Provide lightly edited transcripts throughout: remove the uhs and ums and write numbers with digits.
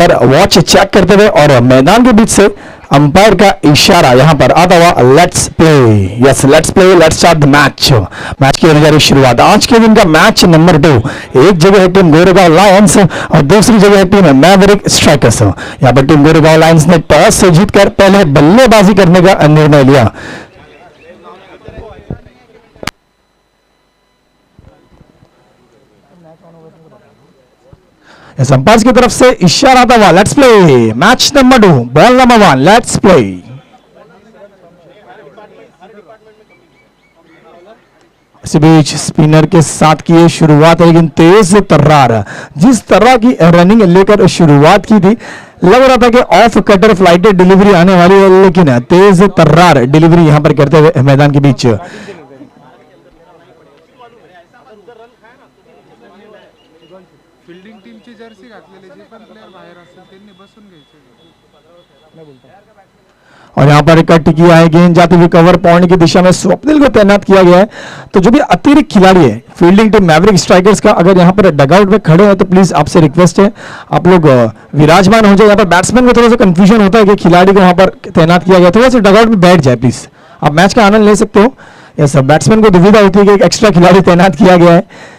पर watch check करते हुए और मैदान के बीच से अंपायर का इशारा यहां पर आता हुआ let's play. Yes let's play, let's start the match. Match की होने जा रही शुरुआत। आज के दिन का मैच नंबर 2। एक जगह है टीम गोरेगांव लायंस और दूसरी जगह है टीम मैवरिक स्ट्राइकर्स। यहां पर टीम गोरेगांव लायंस ने टॉस से जीतकर पहले बल्लेबाजी करने का निर्णय लिया। अंपायर की तरफ से इशारा आता हुआ let's play. Match number 2 ball number 1 let's play. इसी बीच स्पिनर के साथ की शुरुआत है, लेकिन तेज तर्रार। जिस तरह की रनिंग लेकर शुरुआत की थी लग रहा था कि ऑफ कटर फ्लाइटेड डिलीवरी आने वाली है, लेकिन तेज तर्रार डिलीवरी यहां पर करते हुए मैदान के बीच फिल्डिंग टीमची जर्सी घातलेले जे पण प्लेयर बाहेर असतील त्यांनी बसून घ्यायचे। मैं बोलता और यहां पर कट किया है, गेंद जाती हुई कवर पॉइंट की दिशा में स्वप्निल को तैनात किया गया है। तो जो भी अतिरिक्त खिलाड़ी है फील्डिंग टीम मैवरिक स्ट्राइकर्स का, अगर यहां पर डगआउट में खड़े हैं तो प्लीज आपसे रिक्वेस्ट है आप लोग विराजमान हो जाए। यहां पर बैट्समैन को थोड़ा सा कंफ्यूजन होता है कि खिलाड़ी को वहां पर तैनात किया गया, थोड़ा सा डगआउट में बैठ जाए प्लीज। आप मैच का आनंद ले सकते हो। यस बैट्समैन को दुविधा होती है कि एक एक्स्ट्रा खिलाड़ी तैनात किया गया है।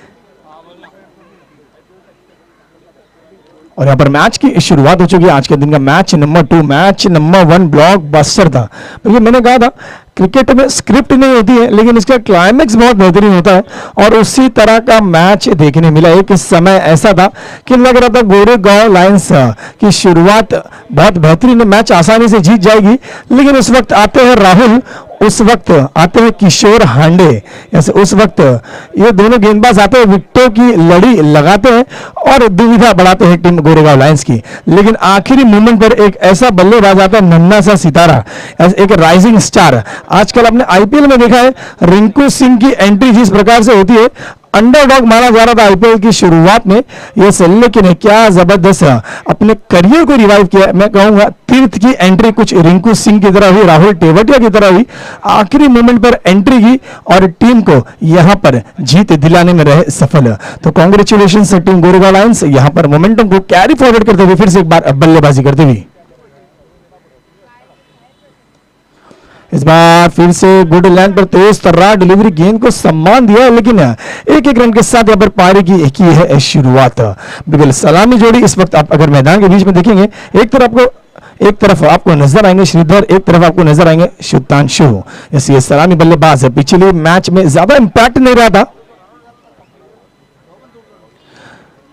और यहां पर मैच की शुरुआत हो चुकी है। आज के दिन का match number 2, match number 1 blockbuster था। तो ये मैंने कहा था क्रिकेट में स्क्रिप्ट नहीं होती है, लेकिन इसका क्लाइमैक्स बहुत बेहतरीन होता है और उसी तरह का मैच देखने मिला। एक समय ऐसा था कि लग रहा था गोरेगांव लायंस की शुरुआत बहुत बेहतरीन, मैच आसानी से जीत जाएगी, लेकिन उस वक्त आते हैं राहुल, उस वक्त आते हैं किशोर हांडे। उस वक्त ये दोनों गेंदबाज आते हैं, विकेटों की लड़ी लगाते हैं और दुविधा बढ़ाते हैं टीम गोरेगांव लायंस की। लेकिन आखिरी मोमेंट पर एक ऐसा बल्लेबाज आता है, नन्हा सा सितारा, एक राइजिंग स्टार। आजकल आपने आईपीएल में देखा है रिंकू सिंह की एंट्री जिस प्रकार से होती है, अंडरडॉग माना जा रहा था आईपीएल की शुरुआत में, यह लेकिन क्या जबरदस्त अपने करियर को रिवाइव किया। मैं कहूंगा तीर्थ की एंट्री कुछ रिंकू सिंह की तरह हुई, राहुल तेवतिया की तरह हुई। आखिरी मोमेंट पर एंट्री की और टीम को यहां पर जीत दिलाने में रहे सफल। तो कांग्रेचुलेशंस टीम गोरेगांव लायंस, यहां पर मोमेंटम को कैरी फॉरवर्ड करते हुए फिर से एक बार बल्लेबाजी करते हुए। इस बार फिर से गुड लैंड पर तेज तर्रार डिलीवरी, गेंद को सम्मान दिया, लेकिन एक रन के साथ यहां पर पारी की है शुरुआत। बिल्कुल सलामी जोड़ी इस वक्त आप अगर मैदान के बीच में देखेंगे, एक तरफ आपको नजर आएंगे श्रीधर, एक तरफ आपको नजर आएंगे शुद्धांशु। ये सलामी बल्लेबाज है, पिछले मैच में ज्यादा इंपैक्ट नहीं रहा था।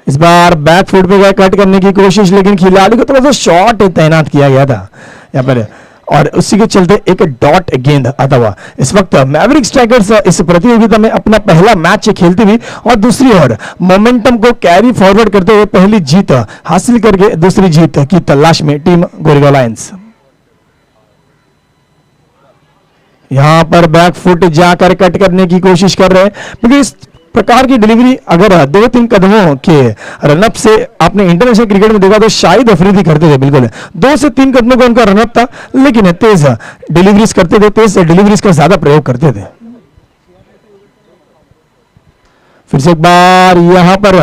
इस बार बैक फुट पे गया कट करने की कोशिश, लेकिन खिलाड़ी को थोड़ा सा शॉट तैनात किया गया था यहां पर और उसी के चलते एक डॉट गेंद आता हुआ। इस वक्त मैवरिक स्ट्राइकर्स इस प्रतियोगिता में अपना पहला मैच खेलती हुई और दूसरी ओर मोमेंटम को कैरी फॉरवर्ड करते हुए पहली जीत हासिल करके दूसरी जीत की तलाश में टीम गोरेगांव लायंस। यहां पर बैक फुट जाकर कट करने की कोशिश कर रहे हैं, क्योंकि इस प्रकार की डिलीवरी अगर 2-3 कदमों के रनअप से आपने इंटरनेशनल क्रिकेट में देखा तो शाहिद अफरीदी करते थे। बिल्कुल 2 से 3 कदमों का उनका रनअप था, लेकिन तेज डिलीवरीज करते थे, तेज डिलीवरीज का ज्यादा प्रयोग करते थे। फिर से एक बार यहां पर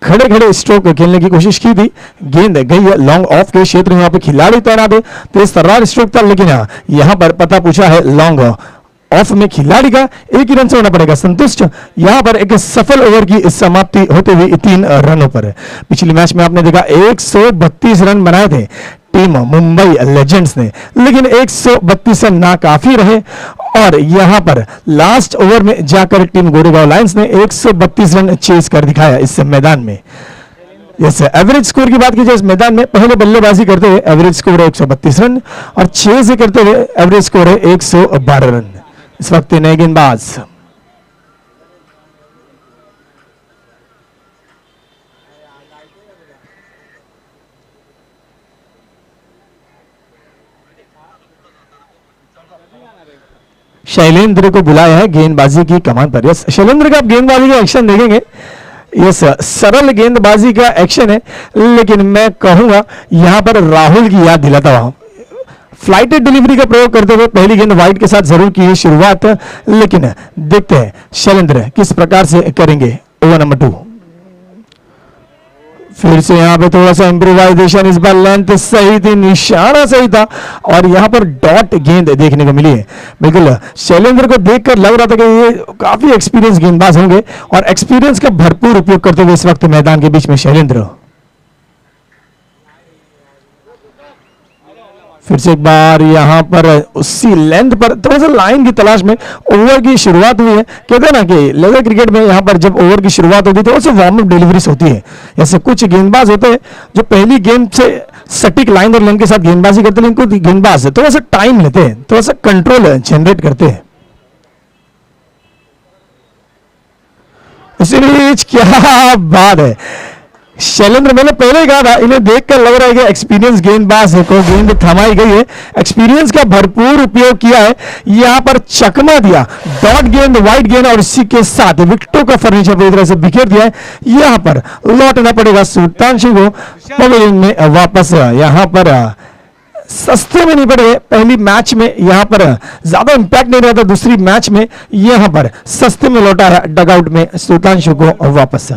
खड़े खड़े स्ट्रोक खेलने की कोशिश की थी, गेंद गई है लॉन्ग ऑफ के क्षेत्र में, वहां पर खिलाड़ी तैनात है, तेज तर्रार स्ट्रोक था, लेकिन यहां पर पता पूछा है लॉन्ग ऑफ में खिलाड़ी का 1 ही रन से होना पड़ेगा संतुष्ट। यहां पर एक सफल ओवर की समाप्ति होते हुए 3 रनों पर। पिछले मैच में आपने देखा 132 रन बनाए थे टीम मुंबई लेजेंड्स ने, लेकिन 132 रन नाकाफी रहे और यहां पर लास्ट ओवर में जाकर टीम गोरेगांव लायंस ने 132 रन चेस कर दिखाया इस मैदान में। जैसे एवरेज स्कोर की बात की जाए इस मैदान में, पहले बल्लेबाजी करते हुए एवरेज स्कोर है 132 रन और 6 से करते हुए एवरेज स्कोर है 112 रन। इस वक्त नए गेंदबाज शैलेंद्र को बुलाया है गेंदबाजी की कमान पर। यस शैलेंद्र का आप गेंदबाजी का एक्शन देखेंगे, यस सरल गेंदबाजी का एक्शन है, लेकिन मैं कहूंगा यहां पर राहुल की याद दिलाता हूं। फ्लाइटेड डिलीवरी का प्रयोग करते हुए पहली गेंद वाइड के साथ जरूर की है शुरुआत, लेकिन देखते हैं शैलेंद्र किस प्रकार से करेंगे ओवर नंबर 2। फिर से यहाँ पे थोड़ा सा इम्प्रोवाइजेशन, इस बार लेंथ सही थी, निशाना सही था और यहाँ पर डॉट गेंद देखने को मिली है। बिल्कुल शैलेंद्र को देखकर लग रहा था कि ये काफी एक्सपीरियंस गेंदबाज होंगे और एक्सपीरियंस का भरपूर उपयोग करते हुए इस वक्त मैदान के बीच में शैलेंद्र। फिर से एक बार यहां पर उसी लेंथ पर थोड़ा सा लाइन की तलाश में ओवर की शुरुआत हुई है। कहते हैं ना कि लेदर क्रिकेट में यहां पर जब ओवर की शुरुआत होती है थोड़ा सा वार्म अप डिलीवरीज होती है। ऐसे कुछ गेंदबाज होते हैं जो पहली गेंद से सटीक लाइन और लेंथ के साथ गेंदबाजी करते हैं, लेकिन कुछ गेंदबाज थोड़ा सा टाइम लेते हैं, थोड़ा सा कंट्रोल जनरेट करते हैं। इसलिए क्या बात है, शैलेंद्र, मैंने पहले ही कहा था इन्हें देखकर लग रहा है कि एक्सपीरियंस गेंदबाज है, को गेंद थमाई गई है, एक्सपीरियंस का भरपूर उपयोग किया है, यहां पर चकमा दिया, डॉट गेंद, वाइड गेंद और इसी के साथ विकेटों का फर्नीचर पूरी तरह से बिखेर दिया है। यहां पर लौटना पड़ेगा सुल्तानशु को पवेलियन में वापस। यहां पर सस्ते में नहीं पड़े पहली मैच में, यहां पर ज्यादा इंपैक्ट नहीं रहा था, दूसरी मैच में यहां पर सस्ते में लौटा है डगआउट में सुल्तानशु को वापस।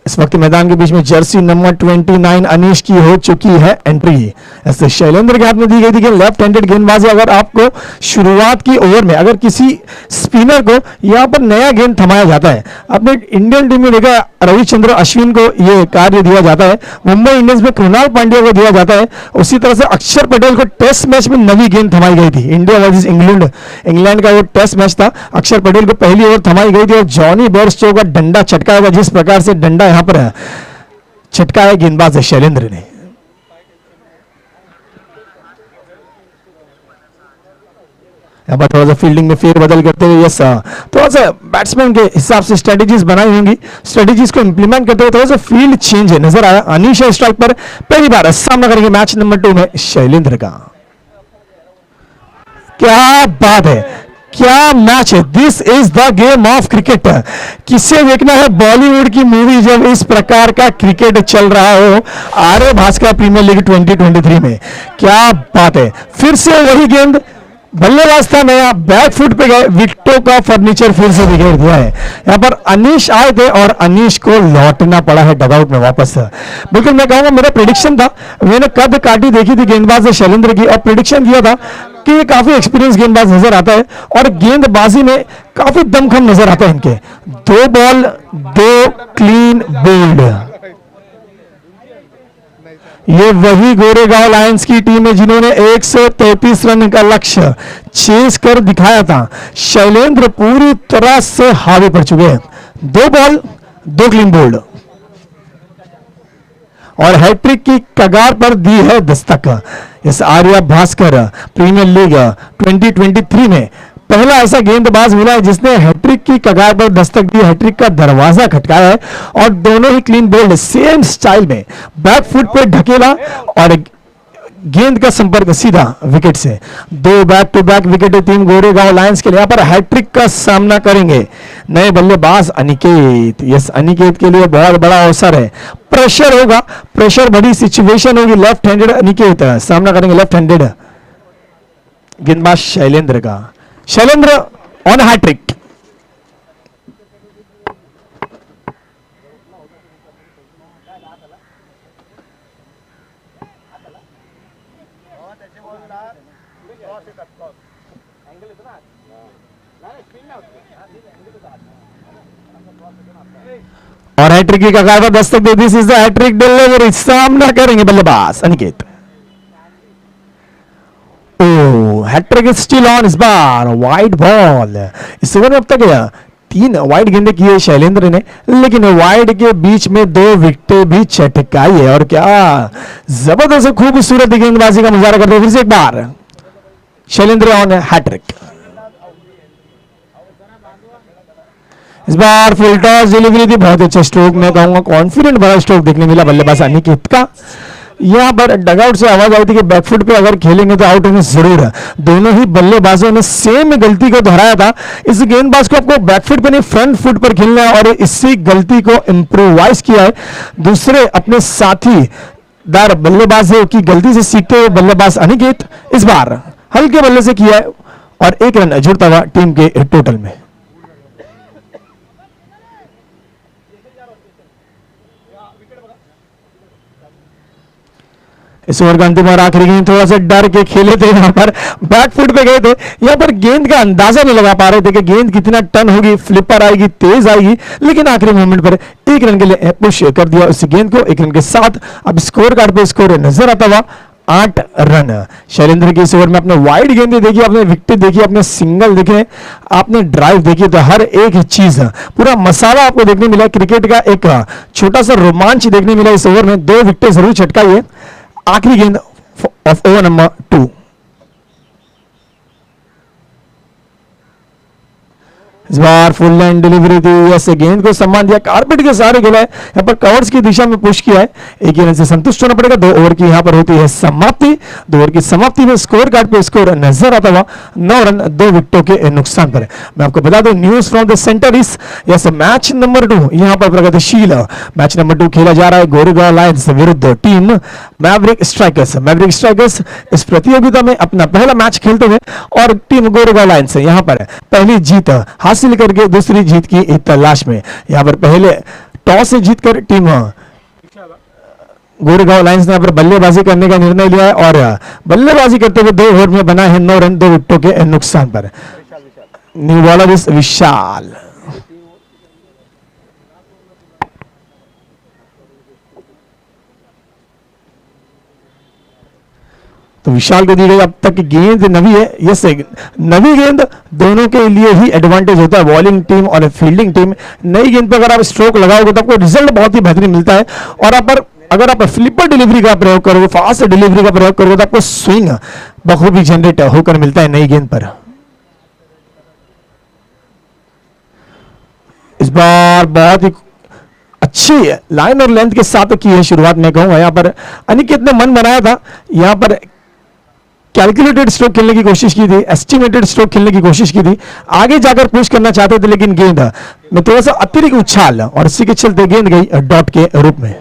इस वक्त मैदान के बीच में जर्सी नंबर 29 अनीश की हो चुकी है एंट्री। ऐसे शैलेंद्र के हाथ में दी गई थी कि लेफ्ट हैंडेड गेंदबाजी, अगर आपको शुरुआत की ओवर में अगर किसी स्पिनर को यहां पर नया गेंद थमाया जाता है, अपने इंडियन टीम में देखा रविचंद्र अश्विन को यह कार्य दिया जाता है, मुंबई इंडियंस में कृणाल पांड्या को दिया जाता है, उसी तरह से अक्षर पटेल को टेस्ट मैच में नवी गेंद थमाई गई थी। इंडिया वर्सेस इंग्लैंड का वो टेस्ट मैच था, अक्षर पटेल को पहली ओवर थमाई गई थी और जॉनी बेयरस्टो का डंडा छटकाया था, जिस प्रकार से डंडा यहां पर छटकाया गेंदबाज शैलेंद्र ने। यहां पर थोड़ा सा फील्डिंग में फेरबदल करते हुए, यस थोड़ा सा बैट्समैन के हिसाब से स्ट्रेटेजीज बनाई होंगी, स्ट्रेटेजीज को इंप्लीमेंट करते हुए थोड़ा सा फील्ड चेंज नजर आया। अनीश स्ट्राइक पर पहली बार सामना करेंगे मैच नंबर 2 में शैलेंद्र का। क्या बात है, क्या मैच है, this is the game of cricket. किसे देखना है बॉलीवुड की मूवी जब इस प्रकार का क्रिकेट चल रहा हो आर्य भास्कर प्रीमियर लीग 2023 में। क्या बात है, फिर से वही गेंद, बल्लेबाज था नया, बैक फुट पे गए, विकेटों का फर्नीचर फिर से बिखेर दिया है। यहां पर अनीश आए थे और अनीश को लौटना पड़ा है डगआउट में वापस। बिल्कुल मैं कहूंगा मेरा प्रेडिक्शन था, मैंने कद काटी देखी थी गेंदबाज शैलेंद्र की और प्रेडिक्शन किया था कि ये काफी एक्सपीरियंस गेंदबाज नजर आता है और गेंदबाजी में काफी दमखम नजर आता है इनके। 2 बॉल 2 क्लीन बोल्ड। ये वही गोरेगांव लायंस की टीम है जिन्होंने 133 रन का लक्ष्य चेस कर दिखाया था। शैलेंद्र पूरी तरह से हावी पड़ चुके हैं। 2 बॉल 2 क्लीन बोल्ड और हैट्रिक की कगार पर दी है दस्तक। इस आर्य भास्कर प्रीमियर लीग 2023 में पहला ऐसा गेंदबाज मिला है जिसने हैट्रिक की कगार पर दस्तक दी, हैट्रिक का दरवाजा खटकाया है और दोनों ही क्लीन बोल्ड, सेम स्टाइल में बैक फुट पे ढकेला और गेंद का संपर्क सीधा विकेट से। 2 back to back wicket team Goregaon Lions के लिए। यहां पर हैट्रिक का सामना करेंगे नए बल्लेबाज अनिकेत। यस, अनिकेत के लिए बहुत बड़ा अवसर है, प्रेशर होगा, प्रेशर भरी सिचुएशन होगी। लेफ्ट हैंडेड अनिकेत सामना करेंगे लेफ्ट हैंडेड गेंदबाज शैलेंद्र का। Shailendra on hat-trick. और हैट्रिक की कगार पर दस्तक दे, this is the hat-trick delivery. सामना करेंगे बल्लेबाज Aniket. Hat-trick is still on, इस बार वाइड बॉल। इस ओवर में अब तक 3 वाइड गेंदें की है शैलेंद्र ने, लेकिन वाइड के बीच में 2 विकेटें भी चटकाई है और क्या जबरदस्त खूबसूरत गेंदबाजी का मुजाहरा करते हैं। फिर से एक बार शैलेंद्र ऑन हैट्रिक। इस बार फुल टॉस डिलीवरी थी, बहुत अच्छा स्ट्रोक, मैं कहूंगा कॉन्फिडेंट भरा स्ट्रोक देखने मिला बल्लेबाज अनिकेत का। यहां पर डगआउट से आवाज आई थी कि बैकफुट पे अगर खेलेंगे तो आउट होंगे जरूर। दोनों ही बल्लेबाजों ने सेम गलती को दोहराया था। इस गेंदबाज को आपको बैकफुट पे नहीं फ्रंट फुट पर खेलना है और इसी गलती को इंप्रोवाइज किया है दूसरे अपने साथी दार बल्लेबाजों की गलती से सीखते हुए बल्लेबाज अनिकेत इस बार हल्के बल्ले से किया है और 1 रन जुड़ता हुआ टीम के टोटल में। इस ओवर का अंतिम और आखिरी गेंद थोड़ा सा डर के खेले थे, यहाँ पर बैकफुट पे गए थे, यहाँ पर गेंद का अंदाजा नहीं लगा पा रहे थे कि गेंद कितना टर्न होगी, फ्लिपर आएगी, तेज आएगी, लेकिन आखिरी मोमेंट पर एक रन के लिए पुश कर दिया उस गेंद को। एक रन के साथ अब स्कोर कार्ड पे स्कोर नजर आता हुआ 8 रन। शैलेंद्र की इस ओवर में आपने वाइड गेंदें देखी, आपने विकेट देखी, आपने सिंगल देखे, आपने ड्राइव देखी, तो हर एक चीज पूरा मसाला आपको देखने मिला। क्रिकेट का एक छोटा सा रोमांच देखने मिला इस ओवर में। 2 विकेट जरूर छटकाई है। आखिरी गेंद ऑफ ओवर नंबर 2। इस बार फुल लाइन डिलीवरी थी, ऐसे गेंद को सम्मान दिया, कारपेट के सहारे खेला है, यहाँ पर कवर्स की दिशा में पुश किया है। एक रन से संतुष्ट होना पड़ेगा। 2 ओवर की यहाँ पर होती है समाप्ति। 2 ओवर की समाप्ति में स्कोर कार्ड पे स्कोर नजर आता हुआ 9 रन 2 विकेटों के नुकसान पर। मैं आपको बता दूं न्यूज फ्रॉम द सेंटर इस यस मैच नंबर 2 यहाँ पर प्रगतिशील मैच नंबर 2 खेला जा रहा है गोरेगांव लायंस विरुद्ध team Maverick strikers. Maverick strikers इस प्रतियोगिता में अपना पहला मैच खेलते हुए और टीम गोरेगांव लायंस यहाँ पर पहली जीत हासिल करके दूसरी जीत की तलाश में। यहाँ पर पहले टॉस से जीतकर टीम गोरेगांव लायंस ने यहाँ पर बल्लेबाजी करने का निर्णय लिया है और बल्लेबाजी करते हुए 2 ओवर में बना है 9 रन 2 विकेटों के नुकसान पर। न्यू बॉलर इस विशाल। तो विशाल को दी गई अब तक गेंद नवी है। यस नवी गेंद दोनों के लिए ही एडवांटेज होता है, बॉलिंग टीम और फील्डिंग टीम। नई गेंद पर अगर आप स्ट्रोक लगाओगे तो आपको रिजल्ट बहुत ही बेहतरीन मिलता है। और अगर आप फ्लिपर डिलीवरी का प्रयोग करोगे, फास्ट डिलीवरी का प्रयोग करोगे तो आपको स्विंग बखूबी जनरेट होकर मिलता है नई गेंद पर। इस बार बहुत ही अच्छी लाइन और लेंथ के साथ की है शुरुआत में कहूंगा। यहाँ पर अनिकेत ने मन बनाया था, यहाँ पर कैलकुलेटेड स्ट्रोक खेलने की कोशिश की थी, एस्टिमेटेड स्ट्रोक खेलने की कोशिश की थी, आगे जाकर पुश करना चाहते थे, लेकिन गेंद में थोड़ा सा अतिरिक्त उछाल और इसी के चलते गेंद गई डॉट के रूप में।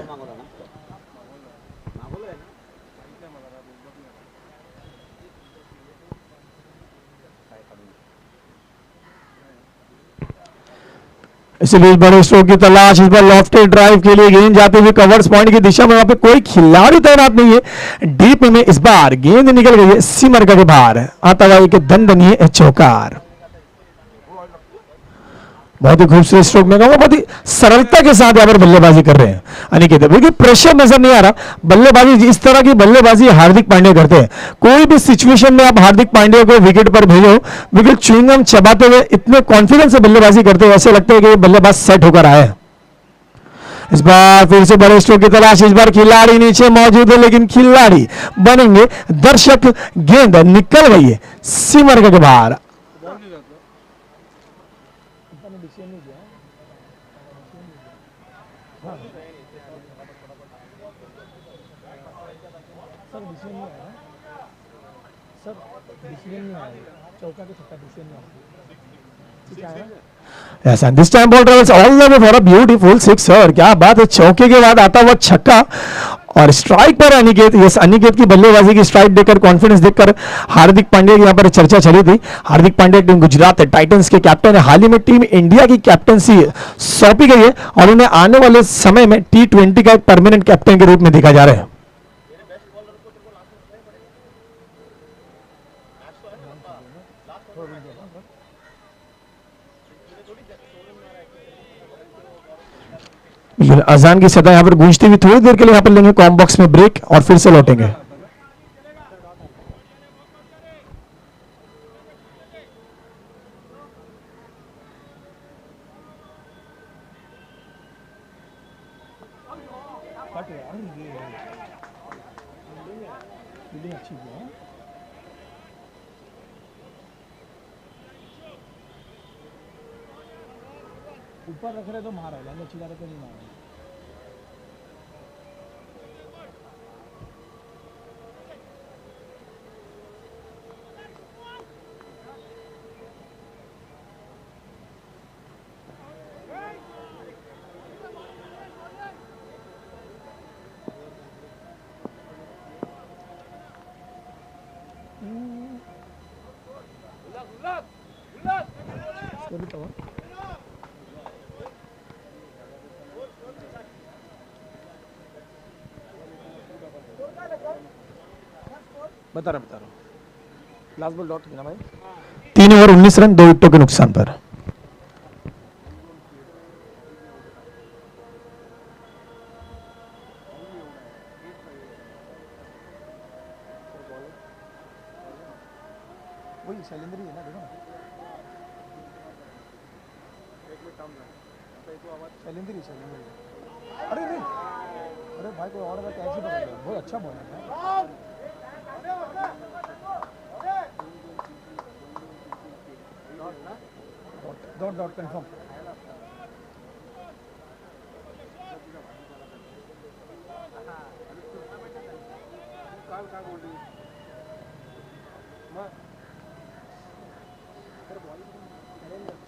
इसलिए इस बड़े स्ट्रोक की तलाश, इस बार लॉफ्टेड ड्राइव के लिए गेंद जाते हुए कवर्स पॉइंट की दिशा में, वहां पे कोई खिलाड़ी तैनात नहीं है। डीप में इस बार गेंद निकल गई है सीमर के बाहर, आता हुआ एक दंडनीय चौकार। बहुत ही खूबसूरत स्ट्रोक में कहूंगा, बहुत ही सरलता के साथ यहाँ पर बल्लेबाजी कर रहे हैं अनिकेत। देखिए प्रेशर नजर नहीं आ रहा। बल्लेबाजी इस तरह की बल्लेबाजी हार्दिक पांड्या करते हैं। कोई भी सिचुएशन में आप हार्दिक पांड्या को विकेट पर भेजो, विकेट च्युइंगम चबाते हुए इतने कॉन्फिडेंस से बल्लेबाजी करते हुए ऐसे लगता है कि ये बल्लेबाज सेट होकर आए। इस बार फिर से बड़े स्ट्रोक की तलाश, इस बार खिलाड़ी नीचे मौजूद है लेकिन खिलाड़ी बनेंगे दर्शक। गेंद निकल गई है सीमर के बाहर। Yes, and this time ball travels all the way for a beautiful sixer। क्या बात है, चौके के बाद आता हुआ छक्का और स्ट्राइक पर अनिकेत। यस अनिकेत की बल्लेबाजी की स्ट्राइक देखकर, कॉन्फिडेंस देखकर हार्दिक पांड्या की यहाँ पर चर्चा चली थी। हार्दिक पांड्या टीम गुजरात टाइटंस के कैप्टन है। हाल ही में टीम इंडिया की कैप्टनसी सौंपी गई है और उन्हें आने वाले समय में T20 का एक परमानेंट कैप्टन के रूप में देखा जा रहा है। अजान की सदा यहाँ पर गूंजती हुई, थोड़ी देर के लिए यहाँ पर लेंगे कॉम बॉक्स में ब्रेक और फिर से लौटेंगे। ऊपर रख रहे तो मारा है, अच्छी तरह तो नहीं मारा। बता रहा लास्ट बॉल डॉट किया भाई 3 ओवर 19 रन 2 विकेटों के नुकसान पर। वही शैलेंद्र ही है ना, देखो ना शैलेंद्र ही। अरे नहीं, अरे भाई कोई और कैच ही पकड़ लिया, बहुत अच्छा बॉल है। Dot dot confirm.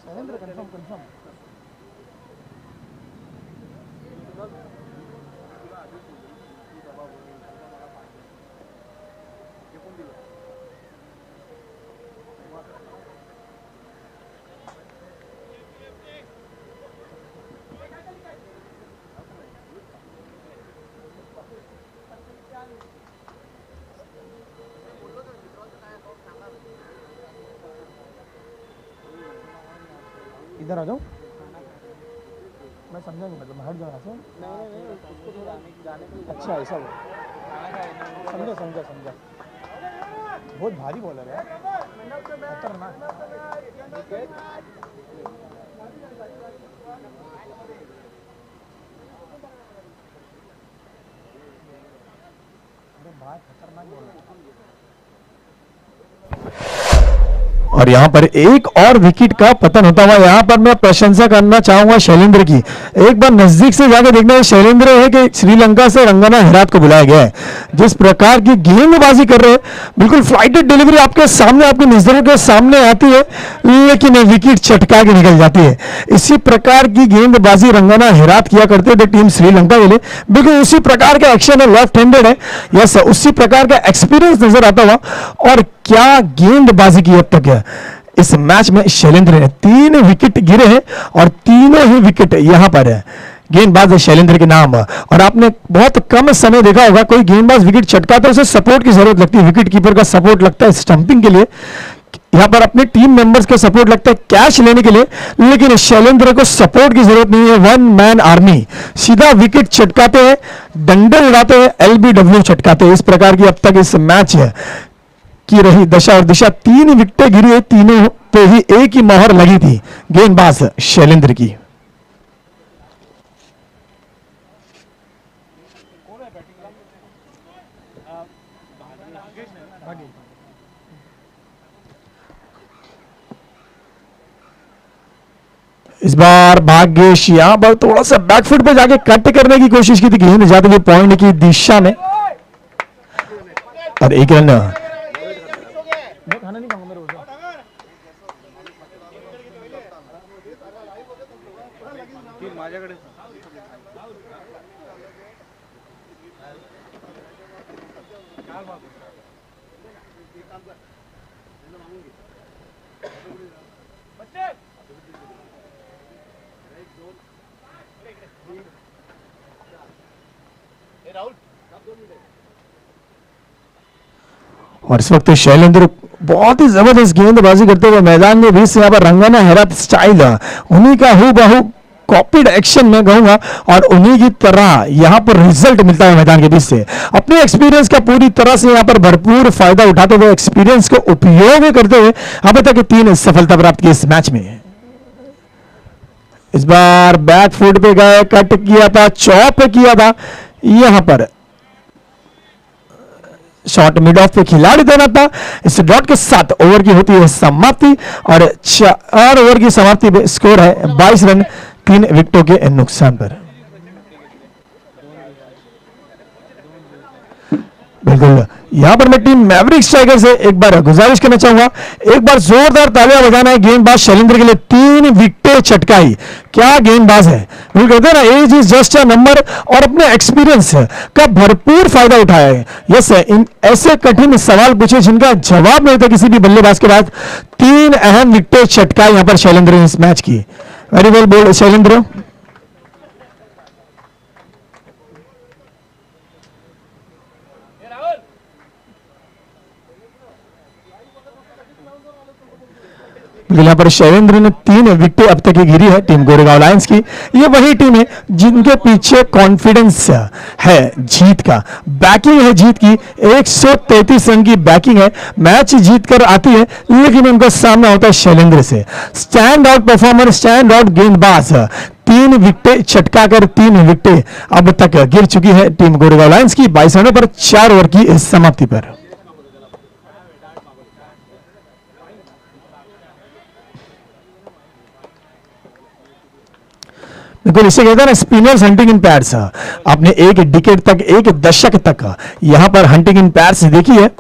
Shailendra confirm confirm. इधर आ जाओ, मैं समझा नहीं, मतलब हट जाना से। अच्छा ऐसा वो समझा समझा समझा। बहुत भारी बॉलर है, खतरनाक। अरे भाई खतरनाक बॉलर। और यहाँ पर एक और विकेट का पतन होता हुआ, यहाँ पर मैं प्रशंसा करना चाहूंगा शैलेंद्र की। एक बार नजदीक से जाकर देखना है शैलेंद्र है कि श्रीलंका से रंगना हेरात को बुलाया गया है। जिस प्रकार की गेंदबाजी कर रहे हैं, बिल्कुल फ्लाइटेड डिलीवरी आपके सामने, आपकी नजरों के सामने आती है, लेकिन विकेट चटका के निकल जाती है। इसी प्रकार की गेंदबाजी रंगना हेरात किया करते थे टीम श्रीलंका के लिए। बिल्कुल उसी प्रकार का एक्शन है, लेफ्ट हैंडेड है, यस उसी प्रकार का एक्सपीरियंस नजर आता हुआ। और क्या गेंदबाजी की अब तक है इस मैच में शैलेंद्र ने। 3 विकेट गिरे हैं और तीनों ही विकेट यहां पर है गेंदबाज है शैलेंद्र के नाम। और आपने बहुत कम समय देखा होगा, कोई गेंदबाज विकेट चटकाता है उसे सपोर्ट की जरूरत लगती है, विकेट कीपर का सपोर्ट लगता है स्टंपिंग के लिए, यहां पर अपने टीम मेंबर्स का सपोर्ट लगता है कैच लेने के लिए, लेकिन शैलेंद्र को सपोर्ट की जरूरत नहीं है। वन मैन आर्मी, सीधा विकेट चटकाते हैं, डंडे उड़ाते हैं, एलबीडब्ल्यू चटकाते हैं। इस प्रकार की अब तक इस मैच की रही दशा और दिशा। 3 विकेटें गिरी है, तीनों पे ही एक ही मोहर लगी थी गेंदबाज शैलेंद्र की। इस बार भाग्येश यहां पर थोड़ा सा बैकफुट पे जाके कट करने की कोशिश की थी, गेंद जाते हुए पॉइंट की दिशा में, और 1 रन। माझ्याकडे और इस वक्त शैलेंद्र बहुत ही जबरदस्त गेंदबाजी करते हुए मैदान में बीच से यहाँ पर रंगना हैरत स्टाइल उन्हीं का हूबहू कॉपीड एक्शन में कहूंगा, और उन्हीं की तरह यहां पर रिजल्ट मिलता है मैदान के बीच से। अपने एक्सपीरियंस का पूरी तरह से यहां पर भरपूर फायदा उठाते हुए, एक्सपीरियंस को उपयोग करते हुए अभी तक 3 सफलता प्राप्त की इस मैच में। इस बार बैक फुट पे गए, कट किया था, चॉप किया था, यहां पर शॉट मिड ऑफ पे खिलाड़ी देना था। इस डॉट के साथ ओवर की होती है समाप्ति, और 4 ओवर की समाप्ति पे स्कोर है 22 रन 3 विकेटों के नुकसान पर। बिल्कुल यहां पर मैं टीम मैवरिक स्ट्राइकर से एक बार गुजारिश करना चाहूंगा, एक बार जोरदार तालियां बजाना है गेंदबाज शैलेंद्र के लिए। 3 विकेटें चटकाई, क्या गेंदबाज है। बिल्कुल कहते हैं ना, age is just a number, और अपने एक्सपीरियंस का भरपूर फायदा उठाया है। यस, इन ऐसे कठिन सवाल पूछे जिनका जवाब नहीं था किसी भी बल्लेबाज के बाद, 3 अहम विकेटें चटकाई यहां पर शैलेंद्र ने इस मैच की। Very well bowled Shailendra. लेकिन यहाँ पर शैलेंद्र ने 3 विकेटें अब तक ही गिरी है टीम गोरेगांव लायंस की। ये वही टीम है जिनके पीछे कॉन्फिडेंस है जीत का, बैकिंग है जीत की। 133 रन की बैकिंग है, मैच जीत कर आती है, लेकिन उनका सामना होता है शैलेंद्र से। Stand out performer, stand out गेंदबाज, 3 विकेटें छटकाकर 3 विकेटें अब तक गिर चुकी है टीम गोरेगांव लायंस की 22 रनों पर 4 ओवर की समाप्ति पर। बिल्कुल इसे कहते हैं ना स्पिनर्स हंटिंग इन पैड्स। आपने एक डिकेड तक, एक दशक तक यहां पर हंटिंग इन पैड्स देखी है।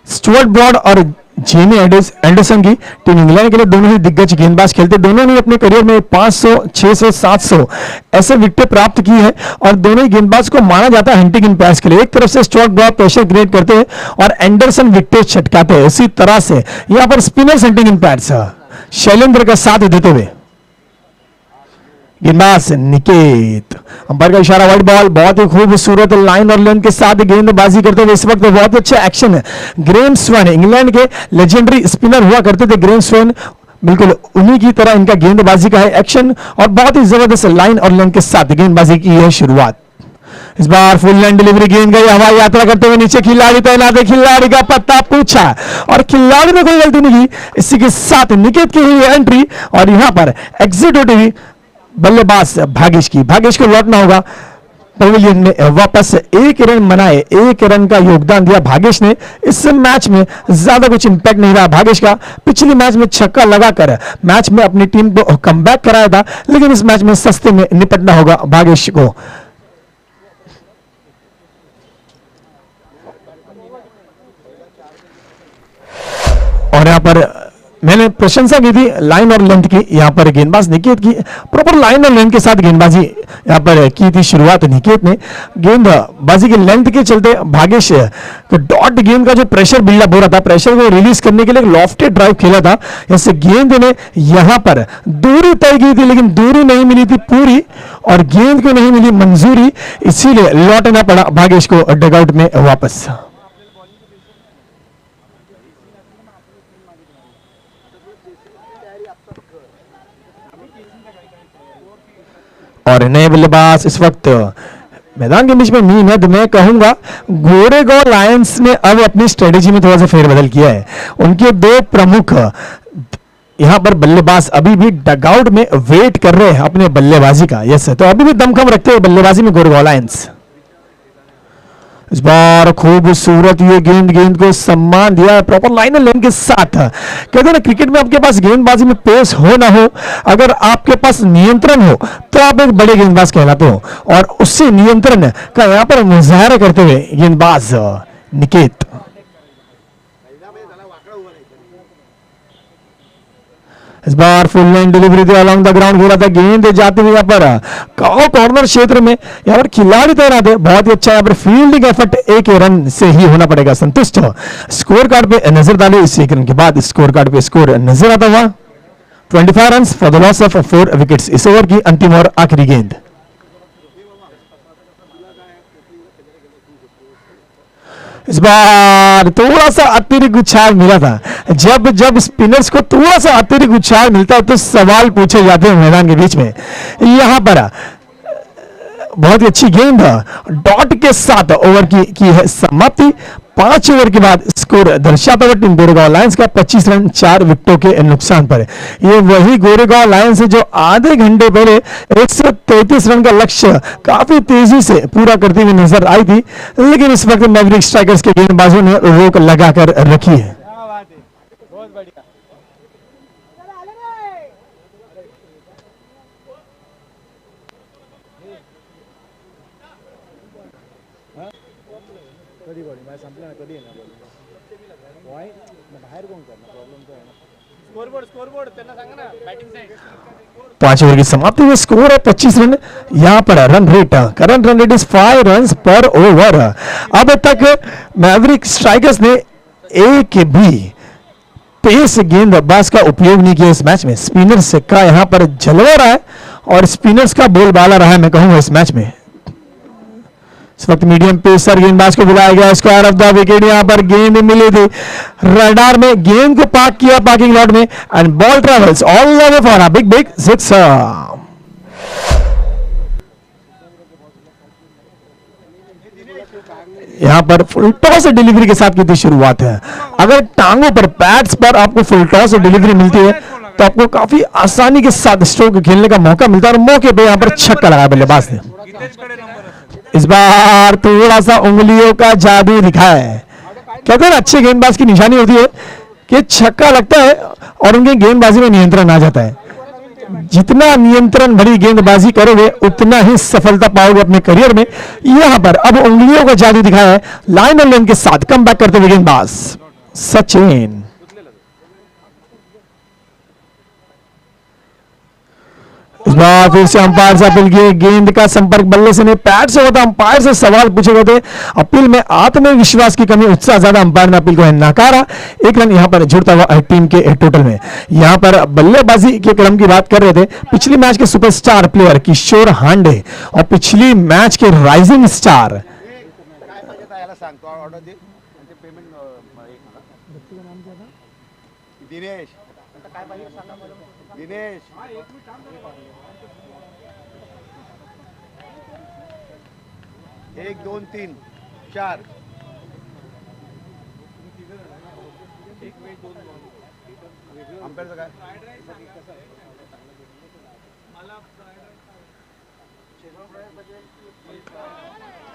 स्टुअर्ट ब्रॉड और जेमी एंडरसन की टीम इंग्लैंड के लिए दोनों ही दिग्गज गेंदबाज खेलते, दोनों ने अपने करियर में 500, 600, 700 ऐसे विकेटें प्राप्त की है और दोनों ही गेंदबाज को माना जाता है हंटिंग इन पैड्स के लिए। एक तरफ से स्टुअर्ट ब्रॉड प्रेशर क्रिएट करते हैं और एंडरसन विकेटें छटकाते हैं। इसी तरह से यहां पर spinners hunting in pads Shailendra का साथ देते हुए गेंदबाज निकेत, अंपायर का इशारा, व्हाइट बॉल। बहुत ही खूबसूरत लाइन और लेंथ के साथ गेंदबाजी करते हुए इस वक्त बहुत अच्छा एक्शन है। ग्रेम स्वेन इंग्लैंड के लेजेंडरी स्पिनर हुआ करते थे ग्रेम स्वेन, बिल्कुल उन्हीं की तरह इनका गेंदबाजी का है एक्शन और बहुत ही जबरदस्त लाइन और लेंथ के साथ गेंदबाजी की है शुरुआत। इस बार फुल लाइन डिलीवरी, गेंद गई हवाई यात्रा करते हुए नीचे, खिलाड़ी तैनात है, खिलाड़ी का पत्ता पूछा और खिलाड़ी ने कोई गलती नहीं की। इसी के साथ निकेत की हुई एंट्री और यहां पर एग्जिट होती हुई बल्लेबाज भागेश की। भागेश को लौटना होगा पवेलियन में वापस। 1 रन बनाए, 1 रन का योगदान दिया भागेश ने। इस मैच में ज्यादा कुछ इंपैक्ट नहीं रहा भागेश का। पिछले मैच में छक्का लगाकर मैच में अपनी टीम को कमबैक कराया था, लेकिन इस मैच में सस्ते में निपटना होगा भागेश को। और यहां पर मैंने प्रशंसा की थी लाइन और लेंथ की, यहां पर गेंदबाज निकेत की प्रॉपर लाइन और लेंथ के साथ गेंदबाजी यहां पर की थी शुरुआत निकेत ने। गेंदबाजी की लेंथ के चलते भागेश डॉट गेंद का जो प्रेशर बिल्डअप हो रहा था, प्रेशर को रिलीज करने के लिए एक लॉफ्टेड ड्राइव खेला था। जैसे गेंद ने यहां पर दूरी तय की थी, लेकिन दूरी नहीं मिली थी पूरी और गेंद को नहीं मिली मंजूरी, इसीलिए लौटना पड़ा भागेश को डगआउट में वापस। और नए बल्लेबाज इस वक्त मैदान के बीच में नहीं है, तो मैं कहूंगा गोरेगांव लायंस ने अब अपनी स्ट्रेटेजी में थोड़ा सा फेरबदल किया है। उनके 2 प्रमुख यहां पर बल्लेबाज अभी भी डगआउट में वेट कर रहे हैं अपने बल्लेबाजी का। यस, तो अभी भी दमखम रखते हैं बल्लेबाजी में गोरेगांव लायंस। इस बार खूबसूरत ये गेंद को सम्मान दिया प्रॉपर लाइन और लेन के साथ। कहते हैं ना क्रिकेट में आपके पास गेंदबाजी में पेस हो ना हो, अगर आपके पास नियंत्रण हो तो आप एक बड़े गेंदबाज कहलाते हो, और उससे नियंत्रण का यहां पर मुजाहरा करते हुए गेंदबाज निकेत। इस बार फुल लाइन डिलीवरी थी, अलॉन्ग द ग्राउंड खेला था, गेंद जाती हुई यहाँ पर कॉर्नर क्षेत्र में, यहाँ पर खिलाड़ी तैनात है। बहुत ही अच्छा यहाँ पर फील्डिंग एफर्ट 1 रन से ही होना पड़ेगा संतुष्ट। स्कोर कार्ड पे नजर डाले, इस 1 रन के बाद स्कोर कार्ड पे स्कोर नजर आता हुआ 25 run for the loss of 4 wickets. इस ओवर की अंतिम और आखिरी गेंद। इस बार थोड़ा सा अतिरिक्त उछाल मिला था। जब स्पिनर्स को थोड़ा सा अतिरिक्त उछाल मिलता है तो सवाल पूछे जाते हैं मैदान के बीच में। यहां पर बहुत ही अच्छी गेंद डॉट के साथ ओवर की है समाप्ति। 5 ओवर के बाद स्कोर दर्शाता हुआ टीम गोरेगांव लायंस का 25 रन 4 विकेटों के नुकसान पर। ये वही गोरेगांव लायंस है जो आधे घंटे पहले 133 रन का लक्ष्य काफी तेजी से पूरा करती हुई नजर आई थी, लेकिन इस वक्त मैवरिक स्ट्राइकर्स के गेंदबाजों ने रोक लगाकर रखी है। पांच ओवर की समाप्ति में स्कोर है 25 रन। यहां पर run rate, current run rate is 5 runs पर ओवर। अब तक मैवरिक स्ट्राइकर्स ने एक भी पेस गेंदबाज का उपयोग नहीं किया इस मैच में। स्पिनर्स का यहां पर जलवा रहा है और स्पिनर्स का बोलबाला रहा है, मैं कहूंगा इस मैच में। इस वक्त मीडियम पेसर गेंदबाज को बुलाया गया, स्क्वायर ऑफ द विकेट, यहां पर गेंद मिली थी रडार में, गेंद को पार्क किया पार्किंग लॉट में and ball travels all the way for a big big sixer. यहां पर फुल टॉस डिलीवरी के साथ की थी शुरुआत है। अगर टांगों पर पैड्स पर आपको फुल टॉस डिलीवरी मिलती है तो आपको काफी आसानी के साथ स्ट्रोक खेलने का मौका मिलता है और मौके पे यहां पर छक्का लगाया बल्लेबाज ने। इस बार थोड़ा सा उंगलियों का जादू दिखा है। कहते हैं ना अच्छे गेंदबाज की निशानी होती है कि छक्का लगता है और उनके गेंदबाजी में नियंत्रण आ जाता है। जितना नियंत्रण भरी गेंदबाजी करोगे उतना ही सफलता पाओगे अपने करियर में। यहां पर अब उंगलियों का जादू दिखाया है लाइन और लेन के साथ कम बैक करते हुए गेंदबाज सचिन। इस बार फिर से अंपायर से अपील की, गेंद का संपर्क बल्ले से नहीं पैड से होता। अंपायर से सवाल पूछे गए थे, अपील में आत्मविश्वास की कमी, उत्साह ज्यादा, अंपायर ने अपील को नकारा। एक रन यहां पर जुड़ता हुआ टीम के टोटल में। यहां पर बल्लेबाजी के क्रम की बात कर रहे थे, पिछली मैच के सुपरस्टार प्लेयर किशोर हांडे और पिछली मैच के राइजिंग स्टार दिनेश 1 2 3 4 अंपायर काय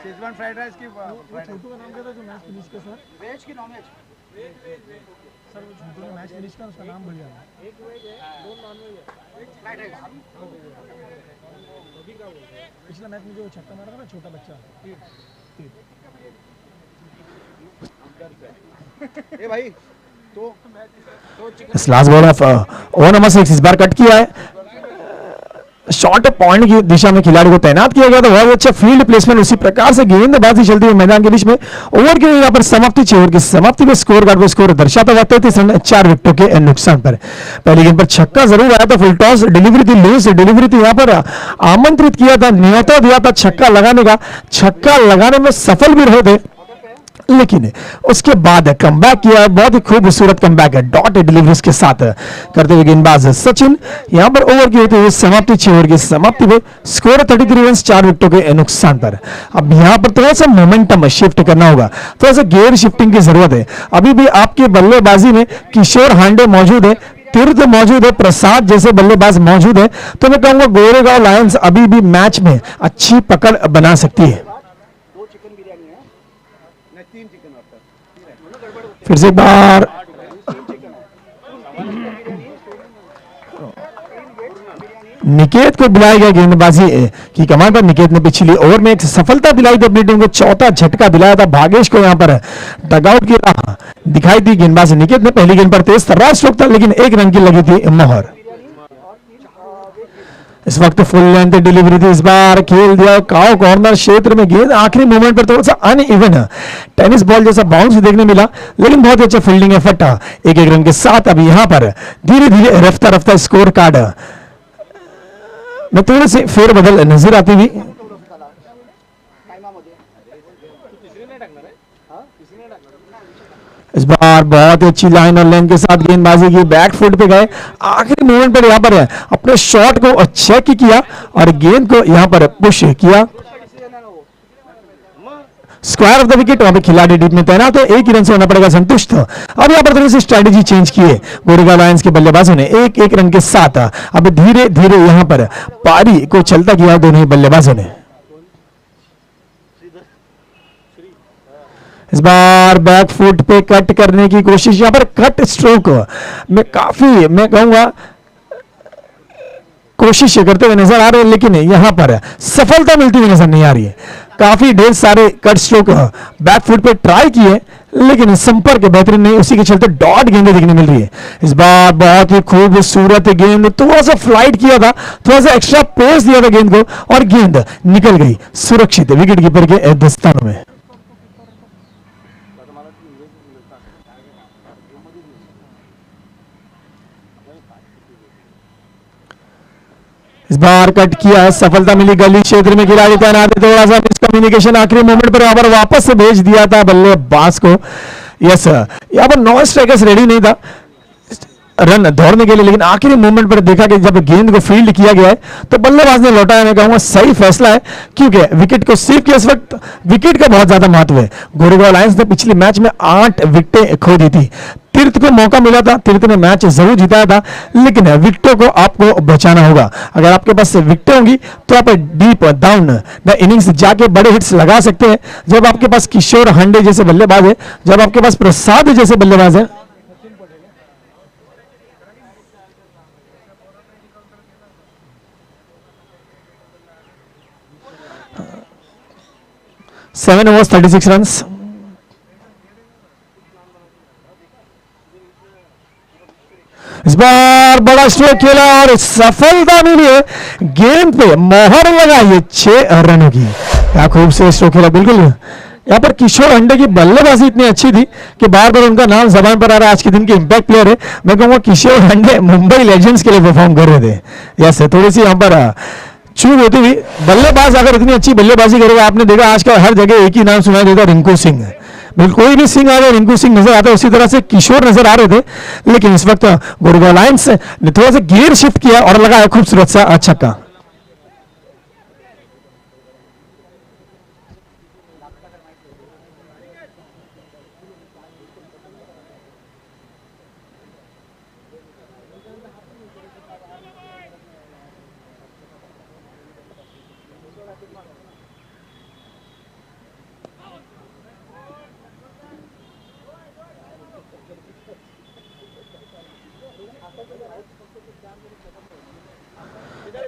शेजवान फ्राइड राइस की छोटू का नाम क्या था जो मैच फिनिश के सर वेज की नॉन वेज सर वो छोटू ने मैच फिनिश का उसका नाम भूल गया। एक वेज है 2 नॉन वेज है फ्राइड राइस अभी का वो पिछला मैच में जो छक्का मारा था ना छोटा बच्चा ए भाई तो इस last ball of over number 6 इस बार कट किया है। शॉर्ट पॉइंट की दिशा में खिलाड़ी को तैनात किया गया था, बहुत अच्छा फील्ड प्लेसमेंट, उसी प्रकार से गेंदबाजी चलती हुई मैदान के बीच में। ओवर की यहाँ पर समाप्ति 6 ओवर की समाप्ति में स्कोर कार्ड पर स्कोर दर्शाता हुआ 33 रन 4 विकेटों के नुकसान पर। पहली गेंद पर छक्का जरूर आया था, फुल टॉस डिलीवरी थी, लूज डिलीवरी थी, यहाँ पर आमंत्रित किया था, न्योता दिया था छक्का लगाने का, छक्का लगाने में सफल भी रहे थे, लेकिन उसके बाद कमबैक किया, बहुत ही खूबसूरत कमबैक है डॉट डिलीवरीज के साथ करते हुए गेंदबाज सचिन। यहां पर ओवर की होती हुई समाप्ति 6 ओवर की समाप्ति में स्कोर 33 रन 4 विकेटों के नुकसान पर। अब यहां पर थोड़ा सा मोमेंटम शिफ्ट करना होगा, थोड़ा सा गेयर शिफ्टिंग की जरूरत है। अभी भी आपके बल्लेबाजी में किशोर हांडे मौजूद है, तीर्थ मौजूद है, प्रसाद जैसे बल्लेबाज मौजूद है, तो मैं कहूंगा गोरेगांव लायंस अभी भी मैच में अच्छी पकड़ बना सकती है। फिर से एक बार निकेत को बुलाया गया गेंदबाजी की कमान पर। निकेत ने पिछली ओवर में एक सफलता दिलाई थी अपनी टीम को, चौथा झटका दिलाया था भागेश को, यहां पर डगआउट की राह दिखाई थी गेंदबाजी निकेत ने। पहली गेंद पर तेज तर्रार स्ट्रोक था, लेकिन 1 रन की लगी थी मोहर। इस वक्त फुल लेंथ डिलीवरी थी, इस बार खेल दिया काउ कॉर्नर क्षेत्र में, गेंद आखिरी मूवमेंट पर थोड़ा सा अनइवन टेनिस बॉल जैसा बाउंस देखने मिला, लेकिन बहुत अच्छा फील्डिंग एफर्ट 1-1 रन के साथ। अब यहां पर धीरे धीरे रफ्ता रफ्ता स्कोर कार्ड में थोड़ी सी फेरबदल नजर आती हुई। इस बार बहुत अच्छी लाइन और लेंथ के साथ गेंदबाजी की, बैक फुट पे गए, आखिरी मूवमेंट पर यहां पर अपने शॉट को चेक किया और गेंद को यहां पर पुश किया। स्क्वायर ऑफ द विकेट, वहां पे खिलाड़ी डीप में तैनात है, 1 ही रन से होना पड़ेगा संतुष्ट। अब यहां पर थोड़ी सी स्ट्रेटेजी चेंज की है गोरेगांव लायंस के बल्लेबाजों ने, 1-1 रन के साथ अब धीरे धीरे यहां पर पारी को चलता किया दोनों ही बल्लेबाजों ने। इस बार बैक फुट पे कट करने की कोशिश, यहां पर कट स्ट्रोक में काफी मैं कहूंगा कोशिश करते हुए नजर आ रहे हैं, लेकिन यहां पर सफलता मिलती हुई नजर नहीं आ रही है। काफी ढेर सारे कट स्ट्रोक बैक फुट पे ट्राई किए, लेकिन संपर्क बेहतरीन नहीं, उसी के चलते डॉट गेंदें देखने मिल रही है। इस बार बहुत ही खूबसूरत गेंद, थोड़ा सा फ्लाइट किया था, थोड़ा सा एक्स्ट्रा पेस दिया था गेंद को और गेंद निकल गई सुरक्षित विकेट कीपर के दस्तानों में। इस बार कट किया है, सफलता मिली, गली क्षेत्र में खिलाड़ी तैनात है, थोड़ा सा मिसकम्युनिकेशन आखिरी मोमेंट पर यहाँ पर वापस से भेज दिया था बल्लेबाज को। यस, यहाँ पर 9 स्ट्राइकर्स रेडी नहीं था रन दौड़ने के लिए, लेकिन आखिरी मोमेंट पर देखा कि जब गेंद को फील्ड किया गया है तो बल्लेबाज ने लौटाया। मैं कहूंगा सही फैसला है, क्योंकि विकेट को सेव किया। इस वक्त विकेट का बहुत ज्यादा महत्व है। गोरेगांव लायंस ने पिछले मैच में 8 विकेटें खो दी थी। तीर्थ को मौका मिला था, तीर्थ ने मैच जरूर जिताया था, लेकिन विकेटों को आपको बचाना होगा। अगर आपके पास विकेटें होंगी तो आप डीप डाउन द इनिंग्स जाके बड़े हिट्स लगा सकते हैं। जब आपके पास किशोर हंडे जैसे बल्लेबाज है, जब आपके पास प्रसाद जैसे बल्लेबाज है, 7 overs 36 रन। इस बार बड़ा स्ट्रोक खेला और सफलता मिली है, गेंद पे मोहर लगाई 6 रनों की। क्या खूबसूरत स्ट्रोक खेला। बिल्कुल यहाँ पर किशोर हंडे की बल्लेबाजी इतनी अच्छी थी कि बार बार उनका नाम जबान पर आ रहा है। आज के दिन के इंपैक्ट प्लेयर है। मैं कहूंगा किशोर हंडे मुंबई लेजेंड्स के लिए परफॉर्म कर रहे थे। यस, थोड़ी सी यहाँ पर चूक होती हुई। बल्लेबाज अगर इतनी अच्छी बल्लेबाजी करेगा, आपने देखा आजकल हर जगह एक ही नाम सुनाई देता, रिंकू सिंह। बिल्कुल कोई भी सिंह आ गया, रिंकू सिंह नजर आता है। उसी तरह से किशोर नजर आ रहे थे, लेकिन इस वक्त गोरेगांव लायंस ने थोड़ा सा गियर शिफ्ट किया और लगाया खूबसूरत सा छक्का।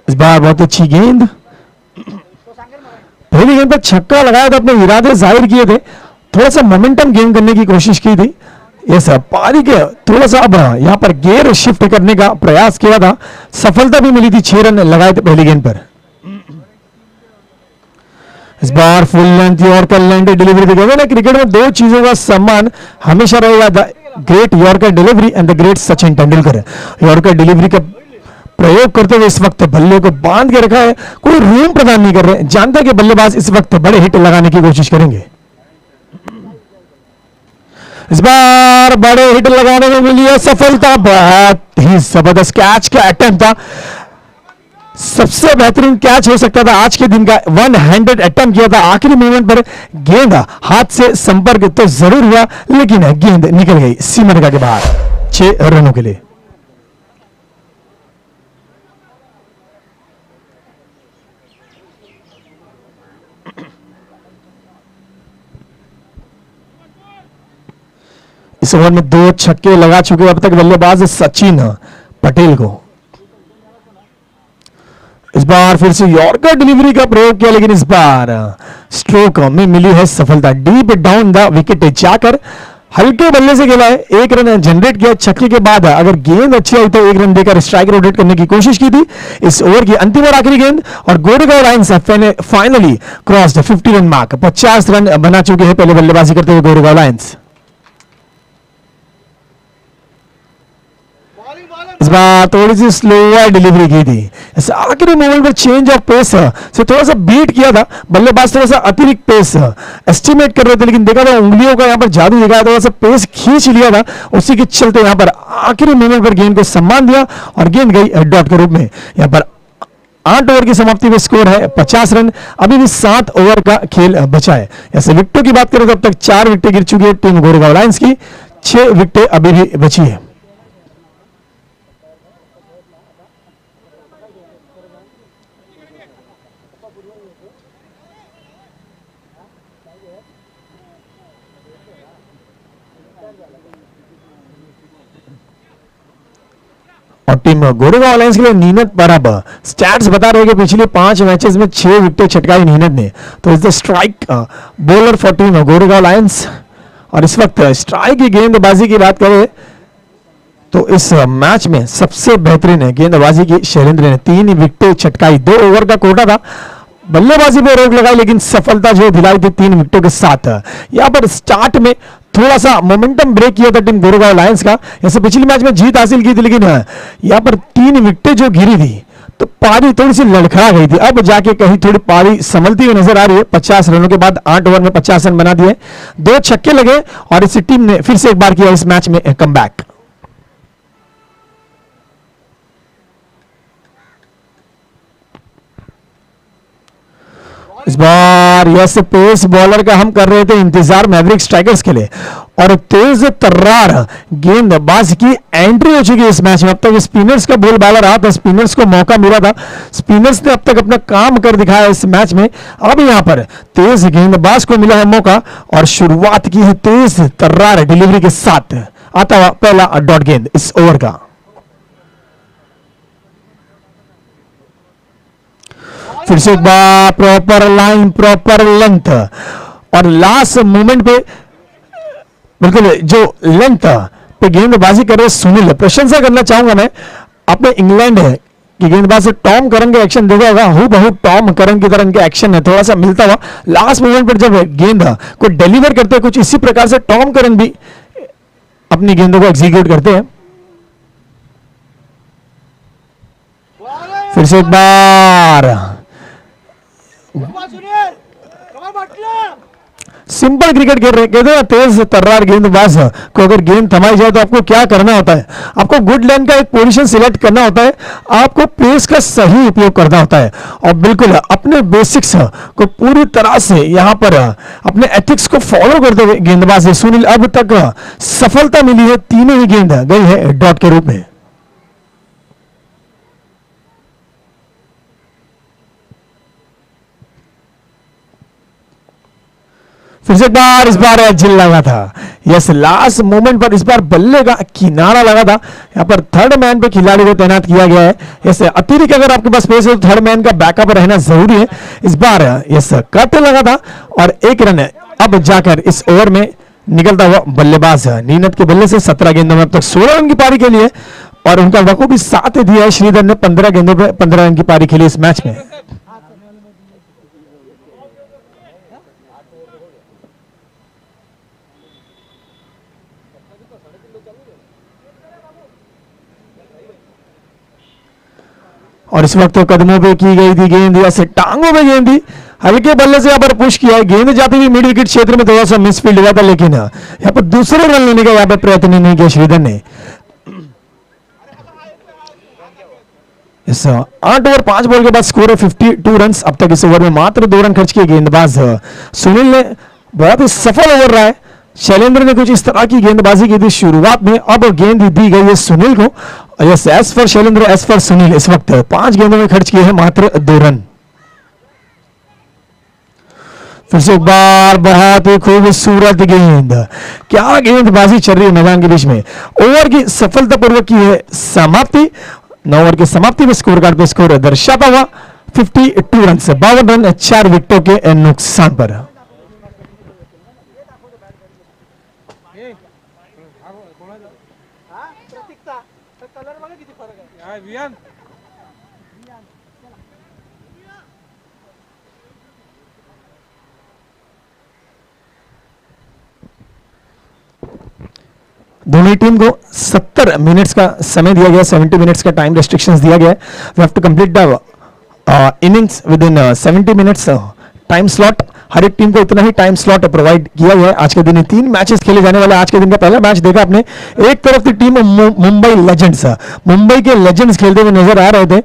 इस बार बहुत अच्छी गेंद, पहली गेंद पर छक्का लगाया था, अपने इरादे जाहिर किए थे, थोड़ा सा मोमेंटम गेन करने की कोशिश की थी। ये सब पारी के थोड़ा सा अब यहां पर गियर शिफ्ट करने का प्रयास किया था, सफलता भी मिली थी। 6 रन लगाए थे पहली गेंद पर। इस बार full length yorker land delivery दिखेगा ना। क्रिकेट में 2 चीजों का सम्मान हमेशा रहेगा, the great yorker delivery and the great Sachin Tendulkar. Yorker delivery का प्रयोग करते हुए इस वक्त बल्ले को बांध के रखा है, कोई रूम प्रदान नहीं कर रहे। जानते हैं कि बल्लेबाज इस वक्त बड़े हिट लगाने की कोशिश करेंगे। इस बार बड़े हिट लगाने में मिली है सफलता। बहुत ही जबरदस्त कैच का अटेम्प्ट था, सबसे बेहतरीन कैच हो सकता था आज के दिन का। 1 हैंडेड अटेम्प्ट किया था, आखिरी मोमेंट पर गेंद हाथ से संपर्क तो जरूर हुआ, लेकिन गेंद निकल गई सीमा रेखा के बाहर 6 रनों के लिए। इस ओवर में 2 छक्के लगा चुके अब तक बल्लेबाज सचिन पटेल को। इस बार फिर से यॉर्कर डिलीवरी का प्रयोग किया, लेकिन इस बार स्ट्रोक में मिली है सफलता। डीप डाउन द विकेट जाकर हल्के बल्ले से खेला है, 1 रन जनरेट किया। छक्के के बाद अगर गेंद अच्छी आई तो 1 रन देकर स्ट्राइक रोटेट करने की कोशिश की थी। इस ओवर की अंतिम और आखिरी गेंद, और Goregaon Lions finally crossed 50 run mark. 50 run बना चुके हैं पहले बल्लेबाजी करते हुए गोरेगांव लायंस। इस बार थोड़ी सी स्लोअर डिलीवरी की थी, आखिरी मोमेंट पर चेंज ऑफ पेस से थोड़ा सा बीट किया था। बल्लेबाज थोड़ा सा अतिरिक्त पेस एस्टिमेट कर रहे थे, लेकिन देखा था उंगलियों का यहाँ पर जादू दिखाया, थोड़ा सा पेस खींच लिया था। उसी के चलते यहाँ पर आखिरी मोमेंट पर गेंद को सम्मान दिया और गेंद गई डॉट के रूप में। यहाँ पर 8 ओवर की समाप्ति में स्कोर है 50 रन। अभी भी 7 ओवर का खेल बचा है। ऐसे विकेटों की बात करें तो अब तक 4 विकेटें गिर चुकी है टीम गोरेगांव लायंस की, 6 विकेटें अभी भी बची है। और टीम गोरेगांव लायंस के लिए नीनत परब स्टैट्स बता रहे हैं कि पिछले 5 मैचेस में 6 विकेटें छटकाई नीनत ने। तो is the strike bowler for team Goregaon Lions. और इस वक्त स्ट्राइक की गेंदबाजी की बात करें तो इस मैच में सबसे बेहतरीन गेंदबाजी की शैलेंद्र ने 3 विकेटें छटकाई। 2 ओवर का कोटा था, बल्लेबाजी पे रोक लगाई, लेकिन सफलता जो दिलाई थी 3 विकेटों के साथ। यहाँ पर स्टार्ट में थोड़ा सा मोमेंटम ब्रेक किया था टीम गोरेगांव लायंस का। जैसे पिछले मैच में जीत हासिल की थी, लेकिन यहाँ पर 3 विकेटें जो गिरी थी तो पारी थोड़ी सी लड़खड़ा गई थी, अब जाके कहीं थोड़ी पारी संभलती हुई नजर आ रही है। 50 रनों के बाद 8 ओवर में 50 रन बना दिए, 2 छक्के लगे और इस टीम ने फिर से एक बार किया इस मैच में कमबैक। इस बार यस पेस बॉलर का हम कर रहे थे इंतजार मैवरिक स्ट्राइकर्स के लिए, और तेज तर्रार गेंदबाज की एंट्री हो चुकी है इस मैच में। अब तक स्पिनर्स का बोलबाला रहा था, स्पिनर्स को मौका मिला था, स्पिनर्स ने अब तक अपना काम कर दिखाया इस मैच में। अब यहां पर तेज गेंदबाज को मिला है मौका और शुरुआत की है तेज तर्रार डिलीवरी के साथ। आता हुआ पहला डॉट गेंद इस ओवर का। फिर से एक बार प्रॉपर लाइन, प्रॉपर लेंथ और लास्ट मोमेंट पे बिल्कुल जो लेंथ पे गेंदबाजी कर रहे सुनील, प्रशंसा करना चाहूंगा मैं। अपने इंग्लैंड की गेंदबाज से टॉम करन का एक्शन देखा होगा, हूबहू टॉम करन की तरह इनका एक्शन है, थोड़ा सा मिलता हुआ। लास्ट मोमेंट पर जब गेंद को डिलीवर करते हैं कुछ इसी प्रकार से टॉम करन भी अपनी गेंदों को एग्जीक्यूट करते हैं। फिर से एक बार सिंपल क्रिकेट खेल रहे, कहते हैं तेज तर्रार गेंदबाज को अगर गेंद थमाई जाए तो आपको क्या करना होता है, आपको गुड लाइन का एक पोजीशन सिलेक्ट करना होता है, आपको पेस का सही उपयोग करना होता है और बिल्कुल अपने बेसिक्स को पूरी तरह से यहां पर अपने एथिक्स को फॉलो करते हुए गेंदबाज सुनील अब तक सफलता मिली है, तीनों ही गेंद गई है डॉट के रूप में। फिर से एक बार इस बार जिल लगा था, यस लास्ट मोमेंट पर इस बार बल्ले का किनारा लगा था। यहां पर थर्ड मैन पे खिलाड़ी को तैनात किया गया है, यस अतिरिक्त अगर आपके पास स्पेस है तो थर्ड मैन का बैकअप रहना जरूरी है। इस बार यस कट लगा था और 1 रन अब जाकर इस ओवर में निकलता हुआ बल्लेबाज नीनत के बल्ले से 17 गेंदों में अब तक 16 रन की पारी खेली है और उनका वकूफ भी साथ दिया है। श्रीधर ने 15 गेंदों पर 15 रन की पारी खेली इस मैच में। और इस वक्त तो कदमों पे की गई थी गेंद, या से टांगों में गेंद थी, हल्के बल्ले से यहाँ पर पुश किया है, गेंद जाती हुई मिड विकेट क्षेत्र में थोड़ा सा मिसफील्ड हुआ था, लेकिन यहाँ पर दूसरे रन लेने का यहाँ पर प्रयत्न नहीं किया श्रीधर ने। इस 8 ओवर 5 बॉल के बाद स्कोर है 52 रन। अब तक इस ओवर में मात्र 2 रन खर्च किए गेंदबाज सुनील ने, बहुत ही सफल ओवर रहा है। शैलेंद्र ने कुछ इस तरह की गेंदबाजी की थी शुरुआत में, अब गेंद दी गई है सुनील को। Yes S for Shailendra, S for Sunil इस वक्त 5 गेंदों में खर्च किए हैं मात्र 2 रन। फिर से एक बार बहुत ही खूबसूरत गेंद, क्या गेंदबाजी चल रही है मैदान के बीच में। ओवर की सफलतापूर्वक की है समाप्ति। 9 ओवर की समाप्ति में स्कोर कार्ड पे स्कोर दर्शाता हुआ 52 रन, 52 रन 4 विकेटों के नुकसान पर। दोनों टीम को 70 मिनट्स का समय दिया गया, 70 मिनट्स का टाइम रेस्ट्रिक्शंस दिया गया है। We have to complete the innings within 70 minutes time slot. हर एक टीम को इतना ही टाइम स्लॉट प्रोवाइड किया गया है। आज के दिन 3 मैचेस खेले जाने वाले। आज के दिन का पहला मैच देखा आपने, एक तरफ थी टीम मुंबई लेजेंड्स, मुंबई के लेजेंड्स खेलते हुए नजर आ रहे थे।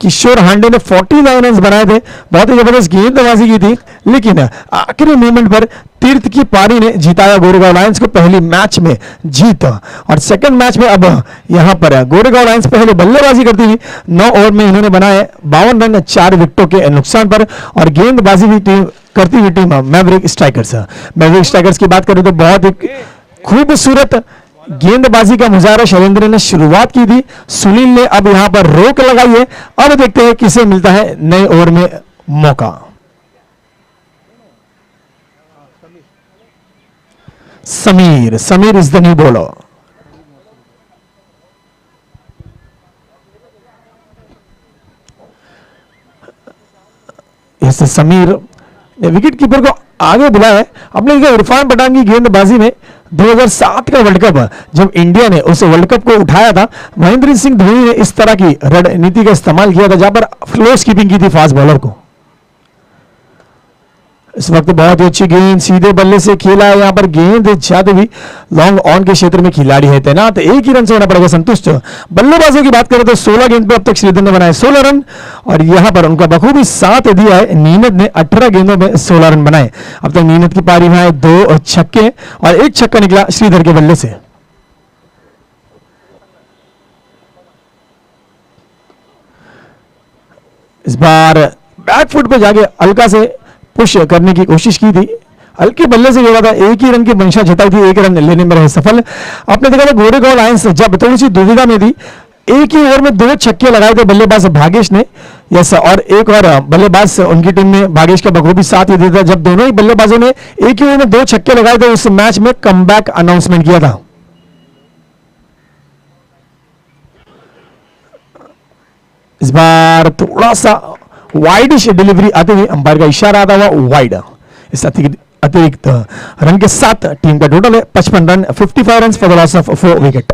किशोर हांडे ने 49 रन बनाए थे, बहुत ही जबरदस्त गेंदबाजी की थी, लेकिन आखिरी मोमेंट पर तीर्थ की पारी ने जिताया गोरेगांव लायंस को पहली मैच में जीत। और सेकंड मैच में अब यहां पर गोरेगांव लायंस पहले बल्लेबाजी करती हुई 9 ओवर में इन्होंने बनाए 52 रन 4 विकेटों के नुकसान पर। और गेंदबाजी भी टीम करती हुई team Maverick strikers, Maverick strikers की बात करें तो बहुत ही खूबसूरत गेंदबाजी का मुजाहरा शैलेंद्र ने शुरुआत की थी, सुनील ने अब यहां पर रोक लगाई है। अब देखते हैं किसे मिलता है नए ओवर में मौका। Sameer, Sameer is the new bowler. Sameer ने विकेट कीपर को आगे बुलाया है। आपने देखा इरफान पठान की गेंदबाजी में 2007 का वर्ल्ड कप जब इंडिया ने उस वर्ल्ड कप को उठाया था, महेंद्र सिंह धोनी ने इस तरह की रणनीति का इस्तेमाल किया था जहां पर क्लोज कीपिंग की थी फास्ट बॉलर को। इस वक्त बहुत ही अच्छी गेंद सीधे बल्ले से खेला है, यहां पर गेंद जाते हुई लॉन्ग ऑन के क्षेत्र में खिलाड़ी है तैनात, एक ही रन से होना पड़ेगा संतुष्ट। बल्लेबाजों की बात करें तो 16 गेंद पर अब तक श्रीधर ने बनाए 16 रन और यहां पर उनका बखूबी साथ दिया है नीनद ने 18 गेंदों में 16 रन बनाए। अब तक नीनद की पारी में आए 2 छक्के और 1 छक्का निकला श्रीधर के बल्ले से। इस बार बैकफुट पे जाके हल्का से पुश करने की कोशिश की थी, हल्के बल्ले से खेला था, एक ही रन की मंशा जताई थी, 1 रन लेने में रहे सफल। आपने देखा था गोरेगांव लायंस जब थोड़ी सी दुविधा में थी, एक ही ओवर में 2 छक्के लगाए थे बल्लेबाज भागेश ने, यस, और एक और बल्लेबाज उनकी टीम में भागेश का बखूबी साथ ही दिया था। जब दोनों ही बल्लेबाजों ने एक ही ओवर में 2 छक्के लगाए थे, उस मैच में कमबैक अनाउंसमेंट किया था। इस बार थोड़ा सा वाइडिश डिलीवरी आते हुए अंपायर का इशारा आता हुआ वाइड। इस अतिरिक्त रन के साथ टीम का टोटल है 55 run, 55 run for the loss of 4 wicket.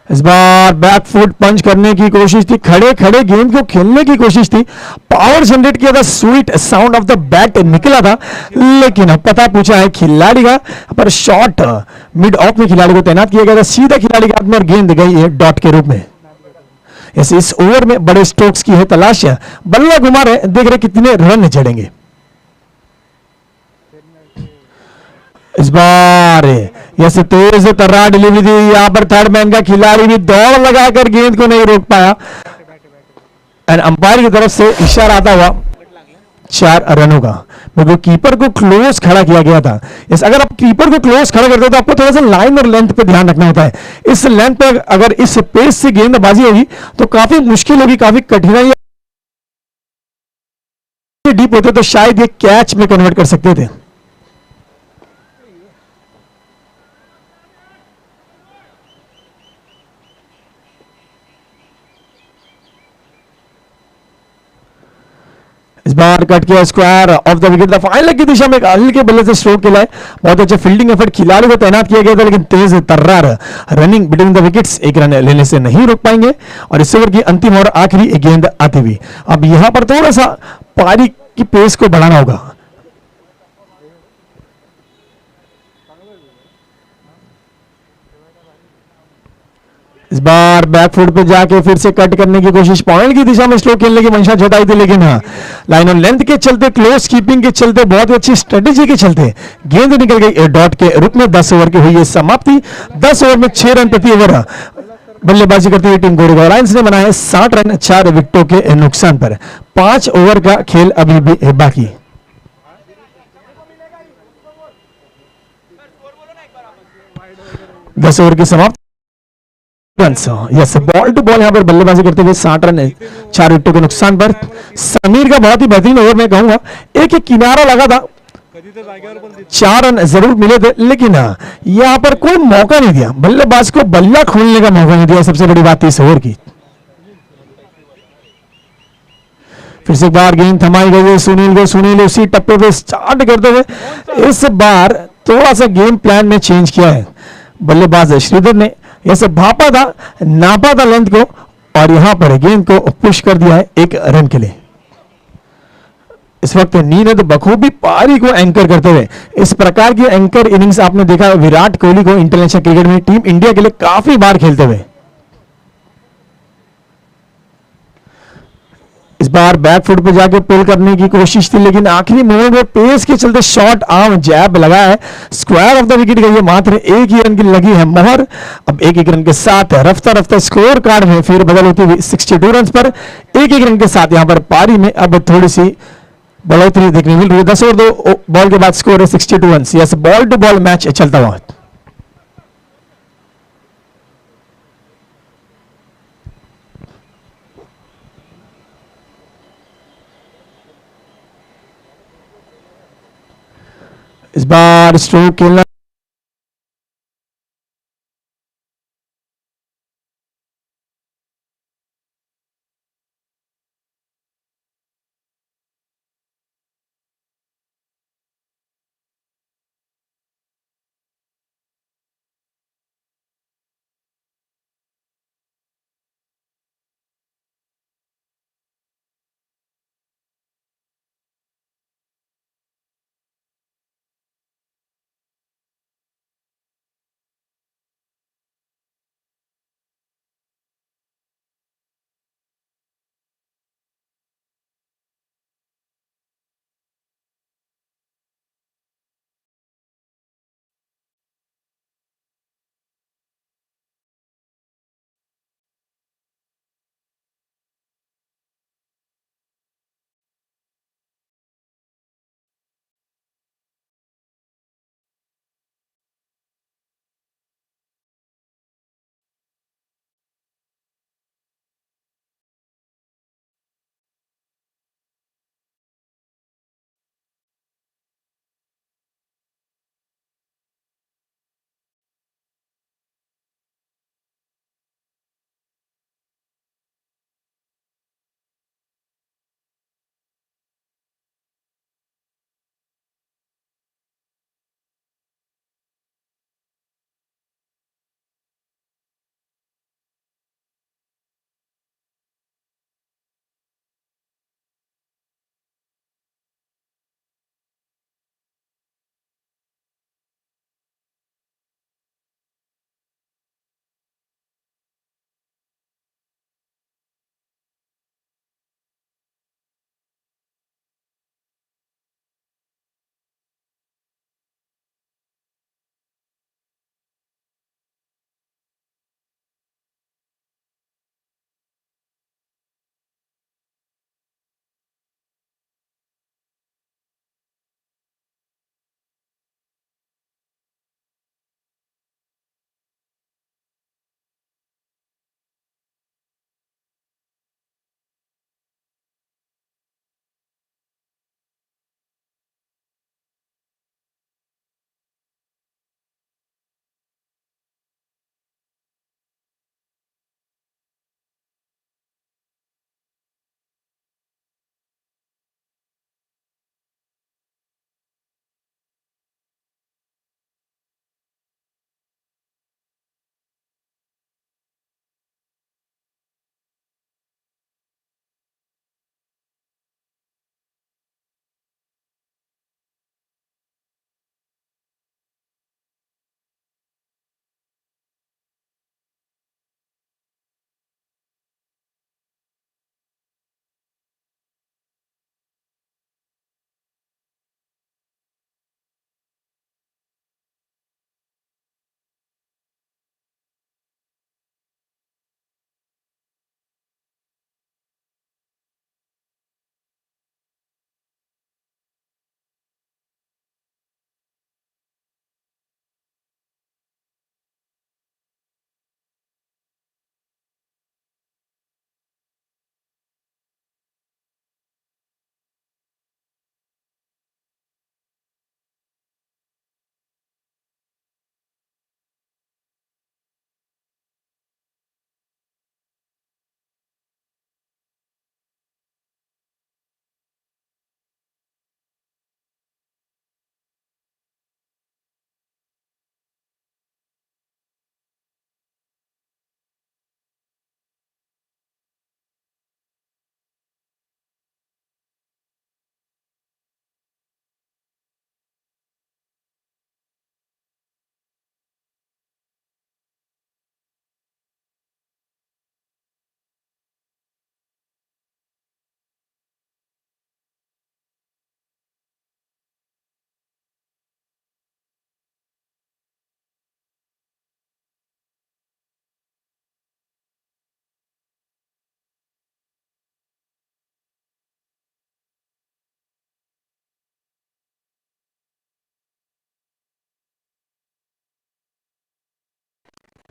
इस बार बैकफुट पंच करने की कोशिश थी, खड़े खड़े गेंद को खेलने की कोशिश थी, पावर जनरेट किया था, sweet sound of the bat निकला था, लेकिन पता पूछा है खिलाड़ी का, पर शॉट मिड ऑफ में खिलाड़ी को तैनात किया गया था, सीधा खिलाड़ी के हाथ में और गेंद गई है डॉट के रूप में। ऐसे इस ओवर में बड़े स्ट्रोक्स की है तलाश, बल्ला घुमा रहे, देख रहे कितने रन चढ़ेंगे। इस बार यस तेज तर्रार डिलीवरी दी, यहां पर थर्ड मैन का खिलाड़ी भी दौड़ लगाकर गेंद को नहीं रोक पाया एंड अंपायर की तरफ से इशारा आता हुआ 4 रनों का, क्योंकि कीपर को क्लोज खड़ा किया गया था। यस, अगर आप कीपर को क्लोज खड़ा करते हो तो आपको थोड़ा सा लाइन और लेंथ पे ध्यान रखना होता है। इस लेंथ पे अगर इस पेस से गेंदबाजी होगी तो काफी मुश्किल होगी, काफी कठिनाई डीप होते तो शायद ये कैच में कन्वर्ट कर सकते थे। इस बार कट किया square of the wicket, the final की दिशा में एक हल्के बल्ले से स्ट्रोक खेला है, बहुत अच्छा फील्डिंग एफर्ट खिलाड़ी को तैनात किया गया था, लेकिन तेज तर्रार running between the wickets 1 run लेने से नहीं रोक पाएंगे और इस ओवर की अंतिम और आखिरी गेंद आती हुई अब यहां पर थोड़ा सा पारी की पेस को बढ़ाना होगा। इस बार बैकफुट पे जाके फिर से कट करने की कोशिश, पॉइंट की दिशा में स्ट्रोक खेलने की मंशा जताई थी, लेकिन हाँ लाइन और लेंथ के चलते, क्लोज कीपिंग के चलते, बहुत ही अच्छी स्ट्रेटेजी के चलते गेंद निकल गई डॉट के रूप में। 10 ओवर की हुई है समाप्ति, 10 ओवर में 6 रन प्रति ओवर बल्लेबाजी करती हुई टीम गोरेगांव लायंस ने बनाए 60 रन 4 विकेटों के नुकसान पर। 5 ओवर का खेल अभी भी है बाकी। दस ओवर की समाप्ति, यस, बॉल टू बॉल यहां पर बल्लेबाजी करते हुए 60 रन 4 विकेटों के नुकसान पर। समीर का बहुत ही बेहतरीन ओवर मैं कहूंगा, एक किनारा लगा था, 4 रन जरूर मिले थे, लेकिन यहां पर कोई मौका नहीं दिया बल्लेबाज को, बल्ला खोलने का मौका नहीं दिया, सबसे बड़ी बात इस ओवर की। फिर से एक बार गेंद थमाई गई है सुनील को, सुनील उसी टप्पे पे स्टार्ट करते हुए इस बार थोड़ा सा गेम प्लान में चेंज किया है बल्लेबाज श्रीधर ने, ऐसे भापा था, नापा था लेंथ को और यहां पर गेंद को पुश कर दिया है 1 रन के लिए। इस वक्त नीरज बखूबी पारी को एंकर करते हुए, इस प्रकार की एंकर इनिंग्स आपने देखा विराट कोहली को इंटरनेशनल क्रिकेट में टीम इंडिया के लिए काफी बार खेलते हुए। इस बार बैकफुट पे जाके पुल करने की कोशिश थी, लेकिन आखिरी मोमेंट में पेस के चलते शॉर्ट आर्म जैब लगा है, स्क्वायर ऑफ द विकेट गई है, मात्र 1 ही रन की लगी है मोहर। अब 1-1 रन के साथ रफ्ता रफ्ता स्कोर कार्ड में फिर बदल होती हुई 62 रन पर 1-1 रन के साथ यहां पर पारी में अब थोड़ी सी बढ़ोतरी देखने मिल रही है। 10 ओवर 2 बॉल के बाद स्कोर है 62 run. Yes, ball to ball match चलता हुआ। इस बार स्ट्रोक खेलना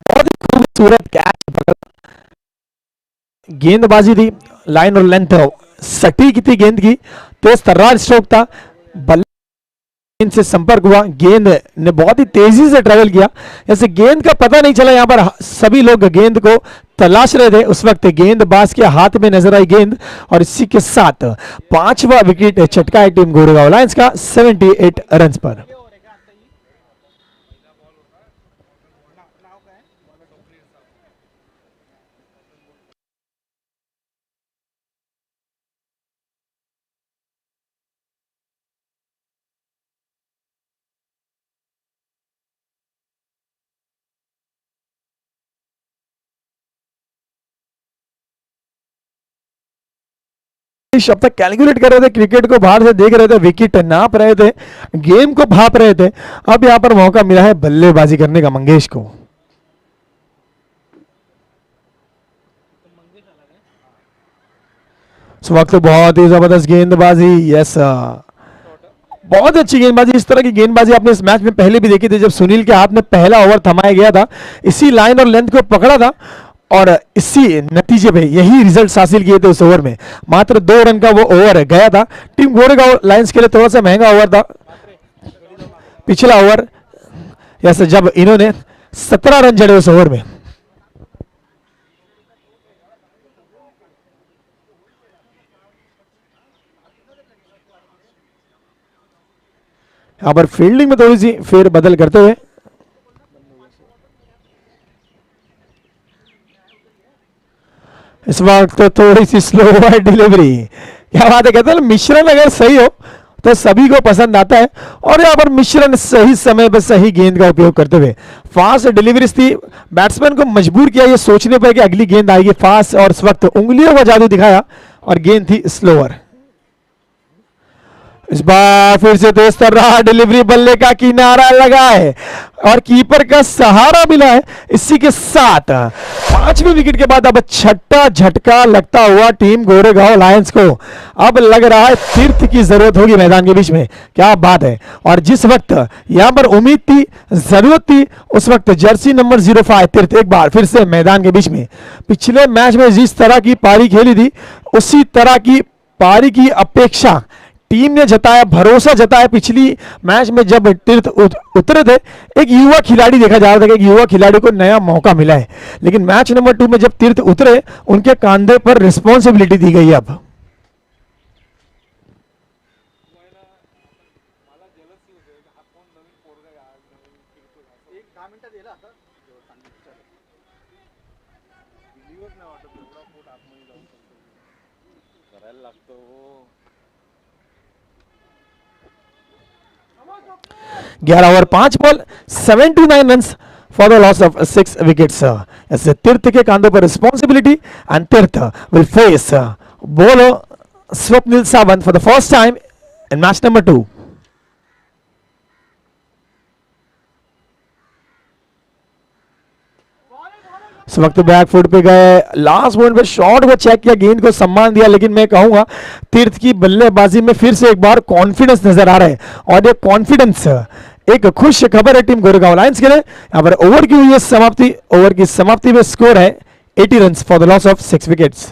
बहुत ही खूबसूरत कैच पकड़ा, गेंदबाजी थी, लाइन और लेंथ सटीक थी गेंद की, तेज तर्रार स्ट्रोक था, बल्ले गेंद से संपर्क हुआ, गेंद ने बहुत ही तेजी से ट्रेवल किया, जैसे गेंद का पता नहीं चला। यहाँ पर सभी लोग गेंद को तलाश रहे थे, उस वक्त गेंदबाज के हाथ में नजर आई गेंद, और इसी के साथ 5वां विकेट चटका है टीम गोरेगांव लायंस का 78 रन पर। अब तक कैलकुलेट कर रहे थे, क्रिकेट को बाहर से देख रहे थे, विकेट नाप रहे थे, गेम को भाप रहे थे। अब यहां पर मौका मिला है बल्लेबाजी करने का मंगेश को। इस वक्त बहुत ही जबरदस्त गेंदबाजी, यस बहुत अच्छी गेंदबाजी। इस तरह की गेंदबाजी आपने इस मैच में पहले भी देखी थी, जब सुनील के हाथ में पहला ओवर थमाया गया था, इसी लाइन और लेंथ को पकड़ा था और इसी नतीजे पे यही रिजल्ट हासिल किए थे उस ओवर में। मात्र 2 रन का वो ओवर गया था। टीम गोरेगांव लायंस के लिए थोड़ा सा महंगा ओवर था पिछला ओवर, जैसे जब इन्होंने 17 रन जड़े उस ओवर में। यहां पर फील्डिंग में थोड़ी सी फेर बदल करते हुए इस वक्त तो थोड़ी सी स्लो है डिलीवरी। क्या बात है, कहते हैं मिश्रण अगर सही हो तो सभी को पसंद आता है, और यहाँ पर मिश्रण सही समय पर सही गेंद का उपयोग करते हुए फास्ट डिलीवरी थी, बैट्समैन को मजबूर किया ये सोचने पर कि अगली गेंद आएगी फास्ट, और इस वक्त उंगलियों का जादू दिखाया और गेंद थी स्लोअर। इस बार फिर से तेज कर रहा, डिलीवरी बल्ले का किनारा लगा है और कीपर का सहारा मिला है। इसी के साथ 5वें विकेट के बाद अब छठा झटका लगता हुआ टीम गोरेगांव लायंस को। अब लग रहा है तीर्थ की जरूरत होगी मैदान के बीच में, क्या बात है। और जिस वक्त यहां पर उम्मीद थी, जरूरत थी, उस वक्त जर्सी नंबर 05 तीर्थ एक बार फिर से मैदान के बीच में। पिछले मैच में जिस तरह की पारी खेली थी, उसी तरह की पारी की अपेक्षा टीम ने जताया, भरोसा जताया। पिछली मैच में जब तीर्थ उतरे थे, एक युवा खिलाड़ी देखा जा रहा था कि एक युवा खिलाड़ी को नया मौका मिला है, लेकिन मैच नंबर 2 में जब तीर्थ उतरे, उनके कंधे पर रिस्पॉन्सिबिलिटी दी गई। अब ग्यारह over 5 ball 79 run for the loss of 6 wickets. ऐसे तीर्थ के कांधों पर रिस्पॉन्सिबिलिटी एंड तीर्थ will face bowler Swapnil Sawant for the first time in match number 2। इस वक्त बैक फुट पे गए, लास्ट मोमेंट पे शॉट को चेक किया, गेंद को सम्मान दिया, लेकिन मैं कहूंगा तीर्थ की बल्लेबाजी में फिर से एक बार कॉन्फिडेंस नजर आ रहा है, और ये कॉन्फिडेंस एक खुश खबर है टीम गोरेगांव लायंस के लिए। यहां पर ओवर की हुई है समाप्ति, ओवर की समाप्ति में स्कोर है 80 run for the loss of 6 wickets.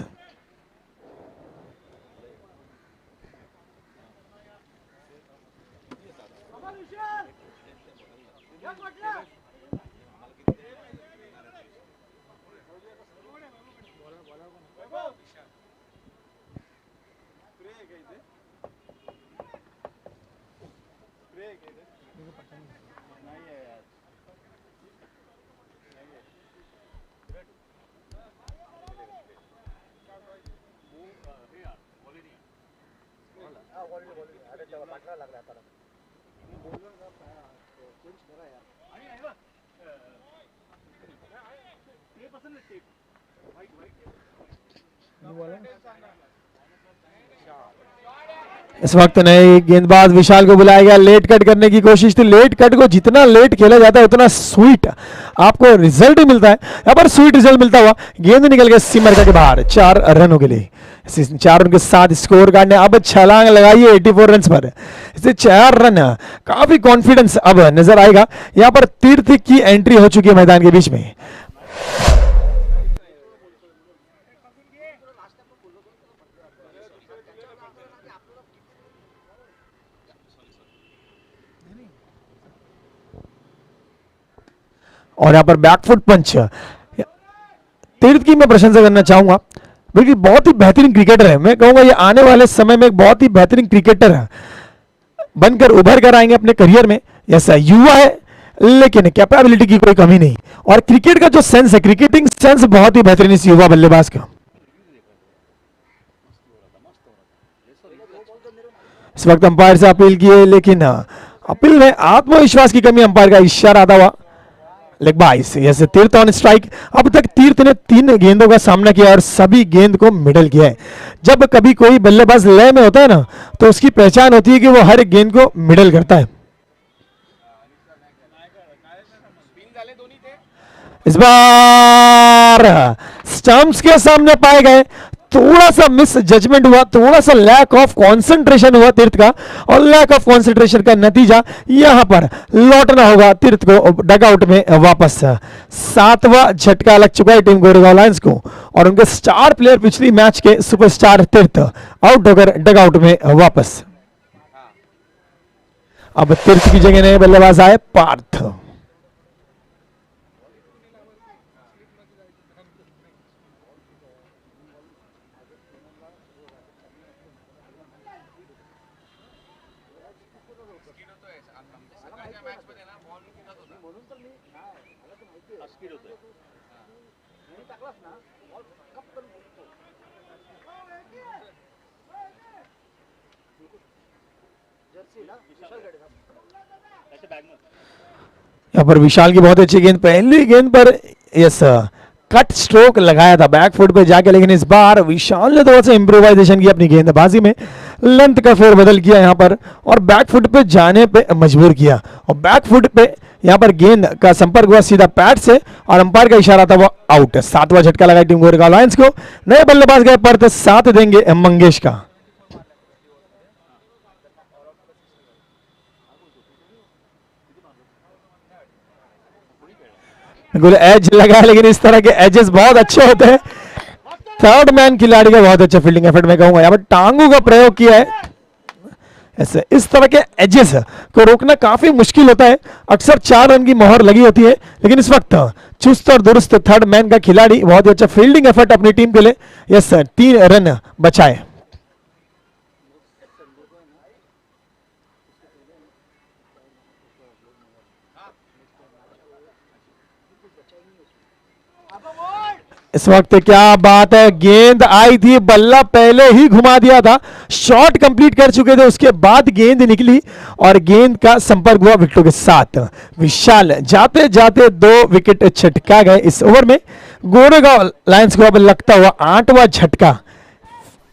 इस वक्त नए गेंदबाज विशाल को बुलाया गया, लेट कट करने की कोशिश थी। लेट कट को जितना लेट खेला जाता है उतना स्वीट आपको रिजल्ट मिलता है। यहाँ पर स्वीट रिजल्ट मिलता हुआ गेंद निकल गया सीमा के बाहर 4 रनों के लिए। 4 रन के साथ स्कोर कार्ड ने अब छलांग लगाई है 84 रन पर। इसे 4 रन, काफी कॉन्फिडेंस अब नजर आएगा। यहाँ पर तीर्थ की एंट्री हो चुकी है मैदान के बीच में। और यहाँ पर बैकफुट पंच। तीर्थ की मैं प्रशंसा करना चाहूंगा, बल्कि बहुत ही बेहतरीन क्रिकेटर है। मैं कहूंगा ये आने वाले समय में एक बहुत ही बेहतरीन क्रिकेटर है, बनकर उभर कर आएंगे अपने करियर में। ऐसा युवा है लेकिन कैपेबिलिटी की कोई कमी नहीं, और क्रिकेट का जो सेंस है, क्रिकेटिंग सेंस बहुत ही बेहतरीन इस युवा बल्लेबाज का। इस वक्त अंपायर से अपील की है, लेकिन अपील में आत्मविश्वास की कमी अंपायर का इशारा आता हुआ। लेग बाइस, यस, तीर्थ ऑन स्ट्राइक। अब तक तीर्थ ने 3 गेंदों का सामना किया और सभी गेंद को मिडल किया है। जब कभी कोई बल्लेबाज लय में होता है ना, तो उसकी पहचान होती है कि वो हर एक गेंद को मिडल करता है। इस बार स्टंप्स के सामने पाए गए, थोड़ा सा मिस जजमेंट हुआ, थोड़ा सा लैक ऑफ कंसंट्रेशन हुआ तीर्थ का, और लैक ऑफ कंसंट्रेशन का नतीजा यहां पर लौटना होगा तीर्थ को डगआउट में वापस। 7वां झटका लग चुका है टीम गोरेगांव लायंस को, और उनके स्टार प्लेयर पिछली मैच के सुपरस्टार तीर्थ आउट होकर डगआउट में वापस। अब तीर्थ की जगह नए बल्लेबाज आए पार्थ। यहाँ पर विशाल की बहुत अच्छी गेंद, पहली गेंद पर यस कट स्ट्रोक लगाया था बैक फुट पे जाके, लेकिन इस बार विशाल ने थोड़ा सा इंप्रोवाइजेशन किया अपनी गेंदबाजी में, लेंथ का फेरबदल किया यहाँ पर और बैक फुट पे जाने पे मजबूर किया, और बैक फुट पे यहाँ पर गेंद का संपर्क हुआ सीधा पैड से, और अंपायर का इशारा था वो आउट। 7वां झटका लगा टीम गोरेगांव लायंस को। नए बल्लेबाज गए पर साथ देंगे मंगेश का। बिल्कुल एज लगा है, लेकिन इस तरह के एजेस बहुत अच्छे होते हैं। थर्ड मैन खिलाड़ी का बहुत अच्छा फील्डिंग एफर्ट मैं कहूंगा, यहाँ पर टांगों का प्रयोग किया है। ऐसे इस तरह के एजेस को रोकना काफी मुश्किल होता है, अक्सर 4 रन की मोहर लगी होती है, लेकिन इस वक्त चुस्त और दुरुस्त थर्ड मैन का खिलाड़ी बहुत ही अच्छा फील्डिंग एफर्ट अपनी टीम के लिए, यस सर, 3 रन बचाए। इस वक्त क्या बात है, गेंद आई थी, बल्ला पहले ही घुमा दिया था, शॉट कंप्लीट कर चुके थे, उसके बाद गेंद निकली और गेंद का संपर्क हुआ विकेटों के साथ। विशाल जाते जाते 2 विकेट छटका गए इस ओवर में। गोरेगांव लायंस को अब लगता हुआ 8वां झटका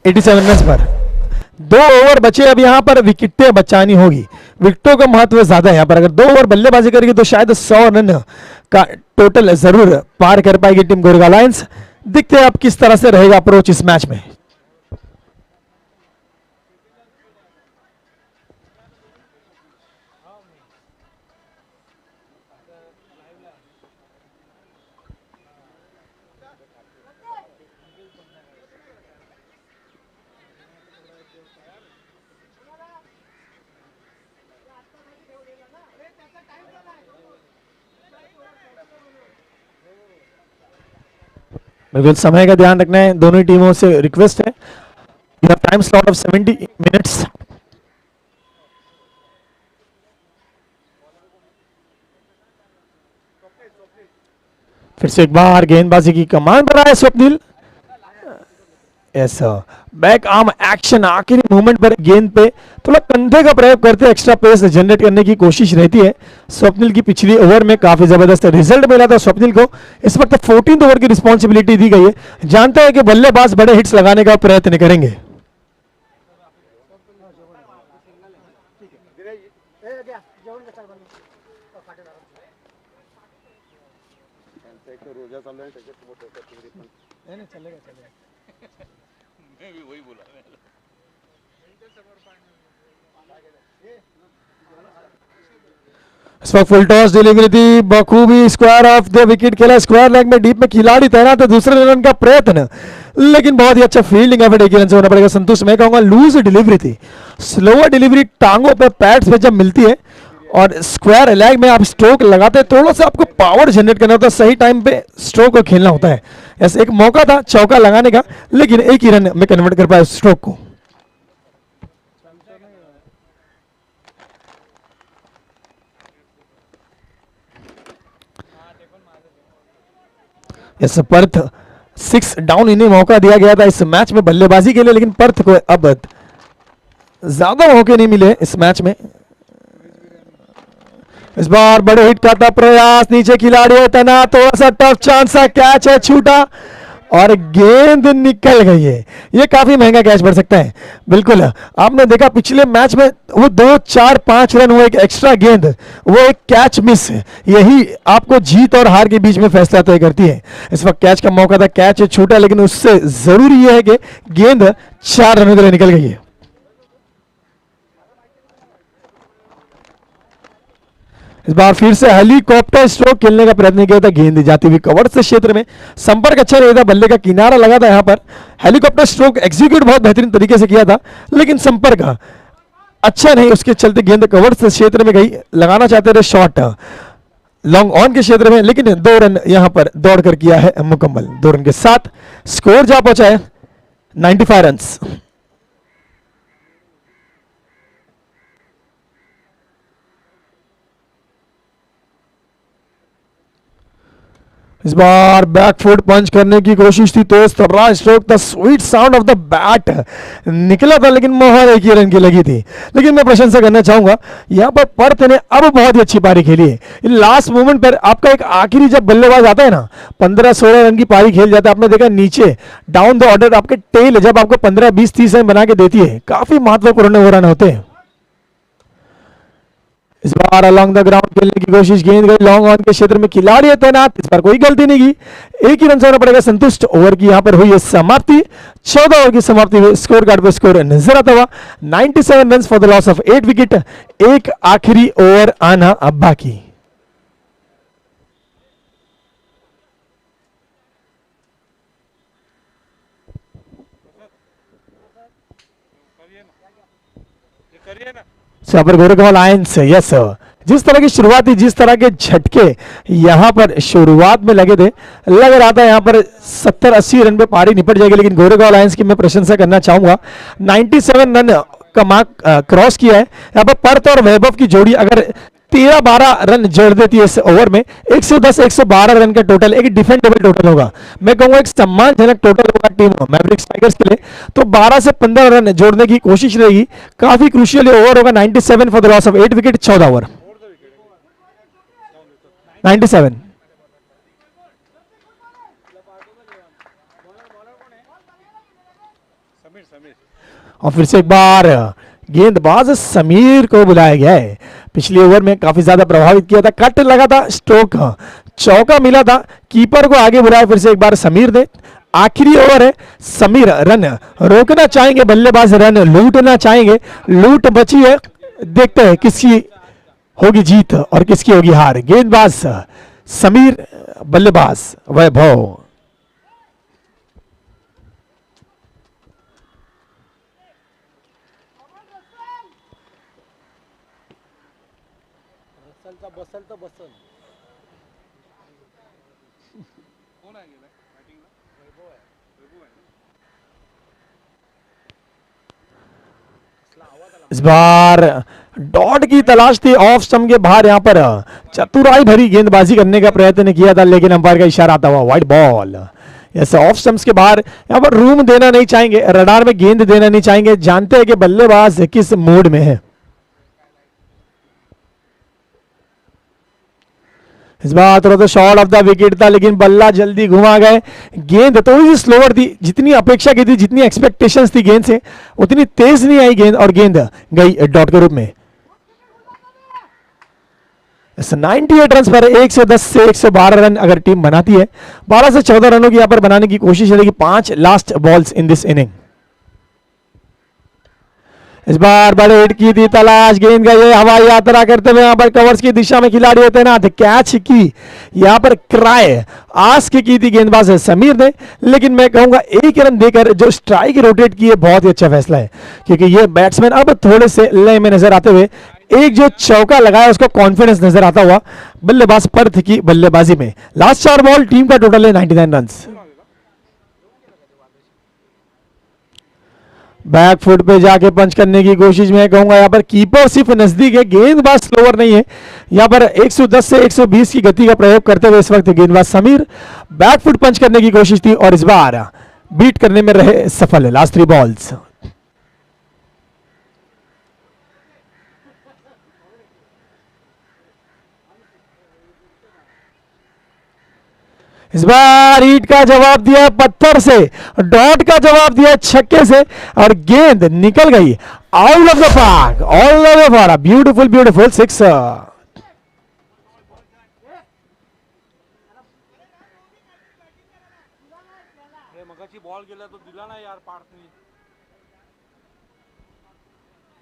87 रन पर। 2 ओवर बचे, अब यहां पर विकेटें बचानी होगी, विकेटों का महत्व ज्यादा है यहाँ पर। अगर 2 ओवर बल्लेबाजी करेगी तो शायद 100 रन का टोटल जरूर पार कर पाएगी टीम गोरेगांव लायंस। देखते हैं अब किस तरह से रहेगा अप्रोच इस मैच में। बिल्कुल समय का ध्यान रखना है, दोनों टीमों से रिक्वेस्ट है। You have time slot of 70 minutes. फिर से एक बार गेंदबाजी की कमान पर आए स्वप्निल। ऐसा बैक आर्म एक्शन, आखिरी मूवमेंट पर गेंद पे थोड़ा कंधे का प्रयोग करते हैं, एक्स्ट्रा पेस जनरेट करने की कोशिश रहती है। स्वप्निल की पिछली ओवर में काफी जबरदस्त रिजल्ट मिला था स्वप्निल को। इस वक्त 14th ओवर की रिस्पॉन्सिबिलिटी दी गई है, जानते हैं कि बल्लेबाज बड़े हिट्स लगाने का प्रयत्न करेंगे। इस वक्त फुल टॉस डिलीवरी थी, बखूबी स्क्वायर ऑफ द विकेट खेला, स्क्वायर लेग में डीप में खिलाड़ी तैनात है, दूसरे रन का प्रयत्न, लेकिन बहुत ही अच्छा फील्डिंग एफर्ट एक रन से होना पड़ेगा संतुष्ट। मैं कहूंगा लूज डिलीवरी थी, स्लोअर डिलीवरी टांगों पे पैड्स पे जब मिलती है और स्क्वायर लेग में आप स्ट्रोक लगाते हैं, थोड़ा सा आपको पावर जनरेट करना होता है, सही टाइम पे स्ट्रोक को खेलना होता है। ऐसे एक मौका था चौका लगाने का, लेकिन एक ही रन में कन्वर्ट कर पाया स्ट्रोक को। यस, पर्थ 6 डाउन इन्हें मौका दिया गया था इस मैच में बल्लेबाजी के लिए, लेकिन पर्थ को अब ज्यादा मौके नहीं मिले इस मैच में। इस बार बड़े हिट का था प्रयास, नीचे खिलाड़ी है तना, थोड़ा सा टफ चांस है, कैच है, छूटा और गेंद निकल गई है। ये काफी महंगा कैच पड़ सकता है। बिल्कुल, आपने देखा पिछले मैच में वो 2, 4, 5 रन, वो एक एक्स्ट्रा गेंद, वो एक कैच मिस, यही आपको जीत और हार के बीच में फैसला तय करती है। इस वक्त कैच का मौका था, कैच छूटा, लेकिन उससे जरूरी यह है कि गेंद 4 रनों के लिए निकल गई है। इस बार फिर से हेलीकॉप्टर स्ट्रोक खेलने का प्रयत्न किया था, गेंद जाती हुई कवर से क्षेत्र में, संपर्क अच्छा नहीं था, बल्ले का किनारा लगा था। यहां पर हेलीकॉप्टर स्ट्रोक एग्जीक्यूट बहुत बेहतरीन तरीके से किया था, लेकिन संपर्क अच्छा नहीं, उसके चलते गेंद कवर से क्षेत्र में गई। लगाना चाहते थे शॉट लॉन्ग ऑन के क्षेत्र में, लेकिन 2 रन यहां पर दौड़ कर किया है मुकम्मल। 2 रन के साथ स्कोर जा पहुंचा है 95 रन। इस बार बैकफुट पंच करने की कोशिश थी, तेज तर्रा stroke, the sweet sound of the bat निकला था, लेकिन मोहर एक ही रन की लगी थी। लेकिन मैं प्रशंसा करना चाहूंगा, यहां पर पर्थ ने अब बहुत ही अच्छी पारी खेली है। लास्ट मोमेंट पर आपका एक आखिरी जब बल्लेबाज आता है ना, 15-16 रन की पारी खेल जाता है। आपने देखा नीचे डाउन द ऑर्डर आपके टेल जब आपको 15, 20, 30 रन बना के देती है, काफी महत्वपूर्ण वो रन होते हैं। इस बार अलॉन्ग द ग्राउंड खेलने की कोशिश, गेंद गई लॉन्ग ऑन के क्षेत्र में, खिलाड़ी है तैनात, इस बार कोई गलती नहीं की, एक ही रन से होना पड़ेगा संतुष्ट। ओवर की यहां पर हुई है समाप्ति, 14 ओवर की समाप्ति हुई। स्कोर कार्ड पर स्कोर नजर आता हुआ 97 run for the loss of 8 wicket. एक आखिरी ओवर आना अब बाकी। पर गोरखपुर लायंस, यस, जिस तरह की शुरुआत थी, जिस तरह के झटके यहां पर शुरुआत में लगे थे, लग रहा था यहां पर 70-80 रन पे पारी निपट जाएगी, लेकिन गोरेगांव लायंस की मैं प्रशंसा करना चाहूंगा। 97 रन का मार्क क्रॉस किया है। यहां पर पर्थ और वैभव की जोड़ी अगर 13-12 रन जोड़ देती है इस ओवर में, 110-112 रन का टोटल, एक डिफेंडेबल टोटल होगा। मैं कहूंगा एक सम्मानजनक टोटल होगा टीम मैवरिक्स टाइगर्स के लिए। तो 12 से 15 रन जोड़ने की कोशिश रहेगी, काफी क्रूशियल ओवर होगा। 97 for the loss of 8 wicket, 14 over, 97। और फिर से एक बार गेंदबाज समीर को बुलाया गया है। पिछले ओवर में काफी ज्यादा प्रभावित किया था, कट लगा था, स्ट्रोक चौका मिला था, कीपर को आगे बुलाया फिर से एक बार समीर ने। आखिरी ओवर है, समीर रन रोकना चाहेंगे, बल्लेबाज रन लूटना चाहेंगे, लूट बची है। देखते हैं किसकी होगी जीत और किसकी होगी हार। गेंदबाज समीर, बल्लेबाज वैभव। इस बार डॉट की तलाश थी ऑफ स्टंप के बाहर, यहां पर चतुराई भरी गेंदबाजी करने का प्रयत्न किया था, लेकिन अंपायर का इशारा आता हुआ वाइड बॉल। ऐसे ऑफ स्टंप्स के बाहर यहां पर रूम देना नहीं चाहेंगे, रडार में गेंद देना नहीं चाहेंगे, जानते हैं कि बल्लेबाज किस मूड में है। इस बार थोड़ा सा शॉर्ट ऑफ द विकेट था, लेकिन बल्ला जल्दी घुमा गए। गेंद थोड़ी सी स्लोवर थी, जितनी अपेक्षा की थी, जितनी एक्सपेक्टेशंस थी गेंद से, उतनी तेज नहीं आई गेंद, और गेंद गई डॉट के रूप में। 98 रन पर 110 से 112 रन अगर टीम बनाती है, 12 से 14 रनों की यहां पर बनाने की कोशिश रहेगी। 5 last balls in this inning. इस बार बड़े हिट की थी तलाश, गेंद का ये हवाई यात्रा करते हुए यहां पर कवर्स की दिशा में खिलाड़ी होते ना, कैच की यहां पर क्राई आस्क की थी गेंदबाज समीर ने, लेकिन मैं कहूंगा 1 रन देकर जो स्ट्राइक रोटेट की है, बहुत ही अच्छा फैसला है, क्योंकि ये बैट्समैन अब थोड़े से लय में नजर आते हुए एक जो चौका लगाया उसका कॉन्फिडेंस नजर आता हुआ बल्लेबाज पर्थ की बल्लेबाजी में। लास्ट 4 बॉल, टीम का टोटल है 99 रन। बैक फुट पे जाके पंच करने की कोशिश में कहूंगा, यहां पर कीपर सिर्फ नजदीक है, गेंदबाज स्लोअर नहीं है। यहां पर 110 से 120 की गति का प्रयोग करते हुए इस वक्त गेंदबाज समीर बैक फुट पंच करने की कोशिश थी और इस बार बीट करने में रहे सफल। लास्ट 3 बॉल्स, इस बार ईट का जवाब दिया पत्थर से, डॉट का जवाब दिया छक्के से और गेंद निकल गई out of the park, all the way for a beautiful beautiful 6। मगाची बॉल गेला तो दिला ना यार पार्थनी,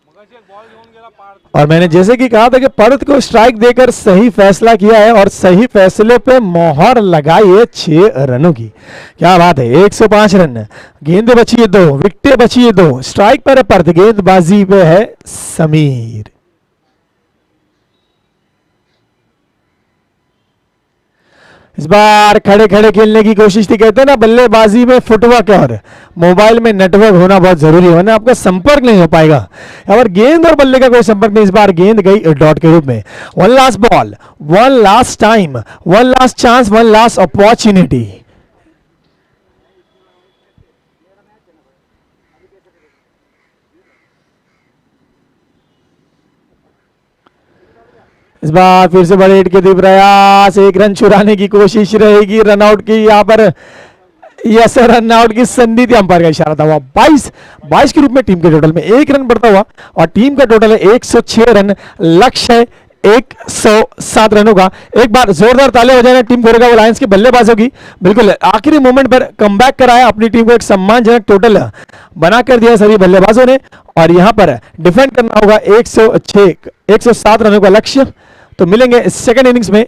मगाची एक बॉल घेऊन गेला पार्थ। और मैंने जैसे कि कहा था कि पर्थ को स्ट्राइक देकर सही फैसला किया है और सही फैसले पे मोहर लगाई है 6 रनों की। क्या बात है, 105 रन, गेंदें बची है 2, विकेटें बची है 2, स्ट्राइक पर है पर्थ, गेंदबाजी पे है समीर। इस बार खड़े खड़े खेलने की कोशिश थी, कहते हैं ना बल्लेबाजी में फुटवर्क और मोबाइल में नेटवर्क होना बहुत जरूरी है, वरना आपका संपर्क नहीं हो पाएगा। और गेंद और बल्ले का कोई संपर्क नहीं, इस बार गेंद गई डॉट के रूप में। 1 last ball, 1 last time, 1 last chance, 1 last opportunity. इस बार फिर से बड़े हिट के दी प्रयास, 1 रन चुराने की कोशिश रहेगी, रन आउट की यहाँ पर, यस रन आउट की संधि थी, अंपायर का इशारा था। हुआ 22 के रूप में टीम के टोटल में 1 रन बढ़ता हुआ और टीम का टोटल है 106 रन, लक्ष्य है 107 रनों का। एक बार जोरदार ताले हो जाए टीम गोरेगांव लायंस के बल्लेबाजों की, बिल्कुल आखिरी मोमेंट पर कमबैक कराया, अपनी टीम को एक सम्मानजनक टोटल बना कर दिया सभी बल्लेबाजों ने और यहां पर डिफेंड करना होगा 107 रनों का लक्ष्य। तो मिलेंगे सेकंड इनिंग्स में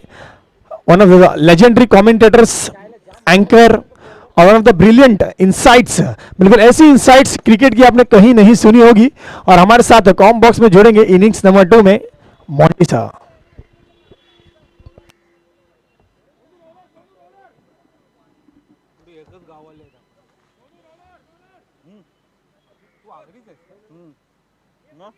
one of the legendary commentators, anchor और one of the brilliant insights, बिल्कुल ऐसी इनसाइट्स क्रिकेट की आपने कहीं नहीं सुनी होगी। और हमारे साथ कॉम बॉक्स में जोड़ेंगे इनिंग्स नंबर 2 में मोंटी साहब। एकच गावाला येतात, तू आगरीच आहेस ना?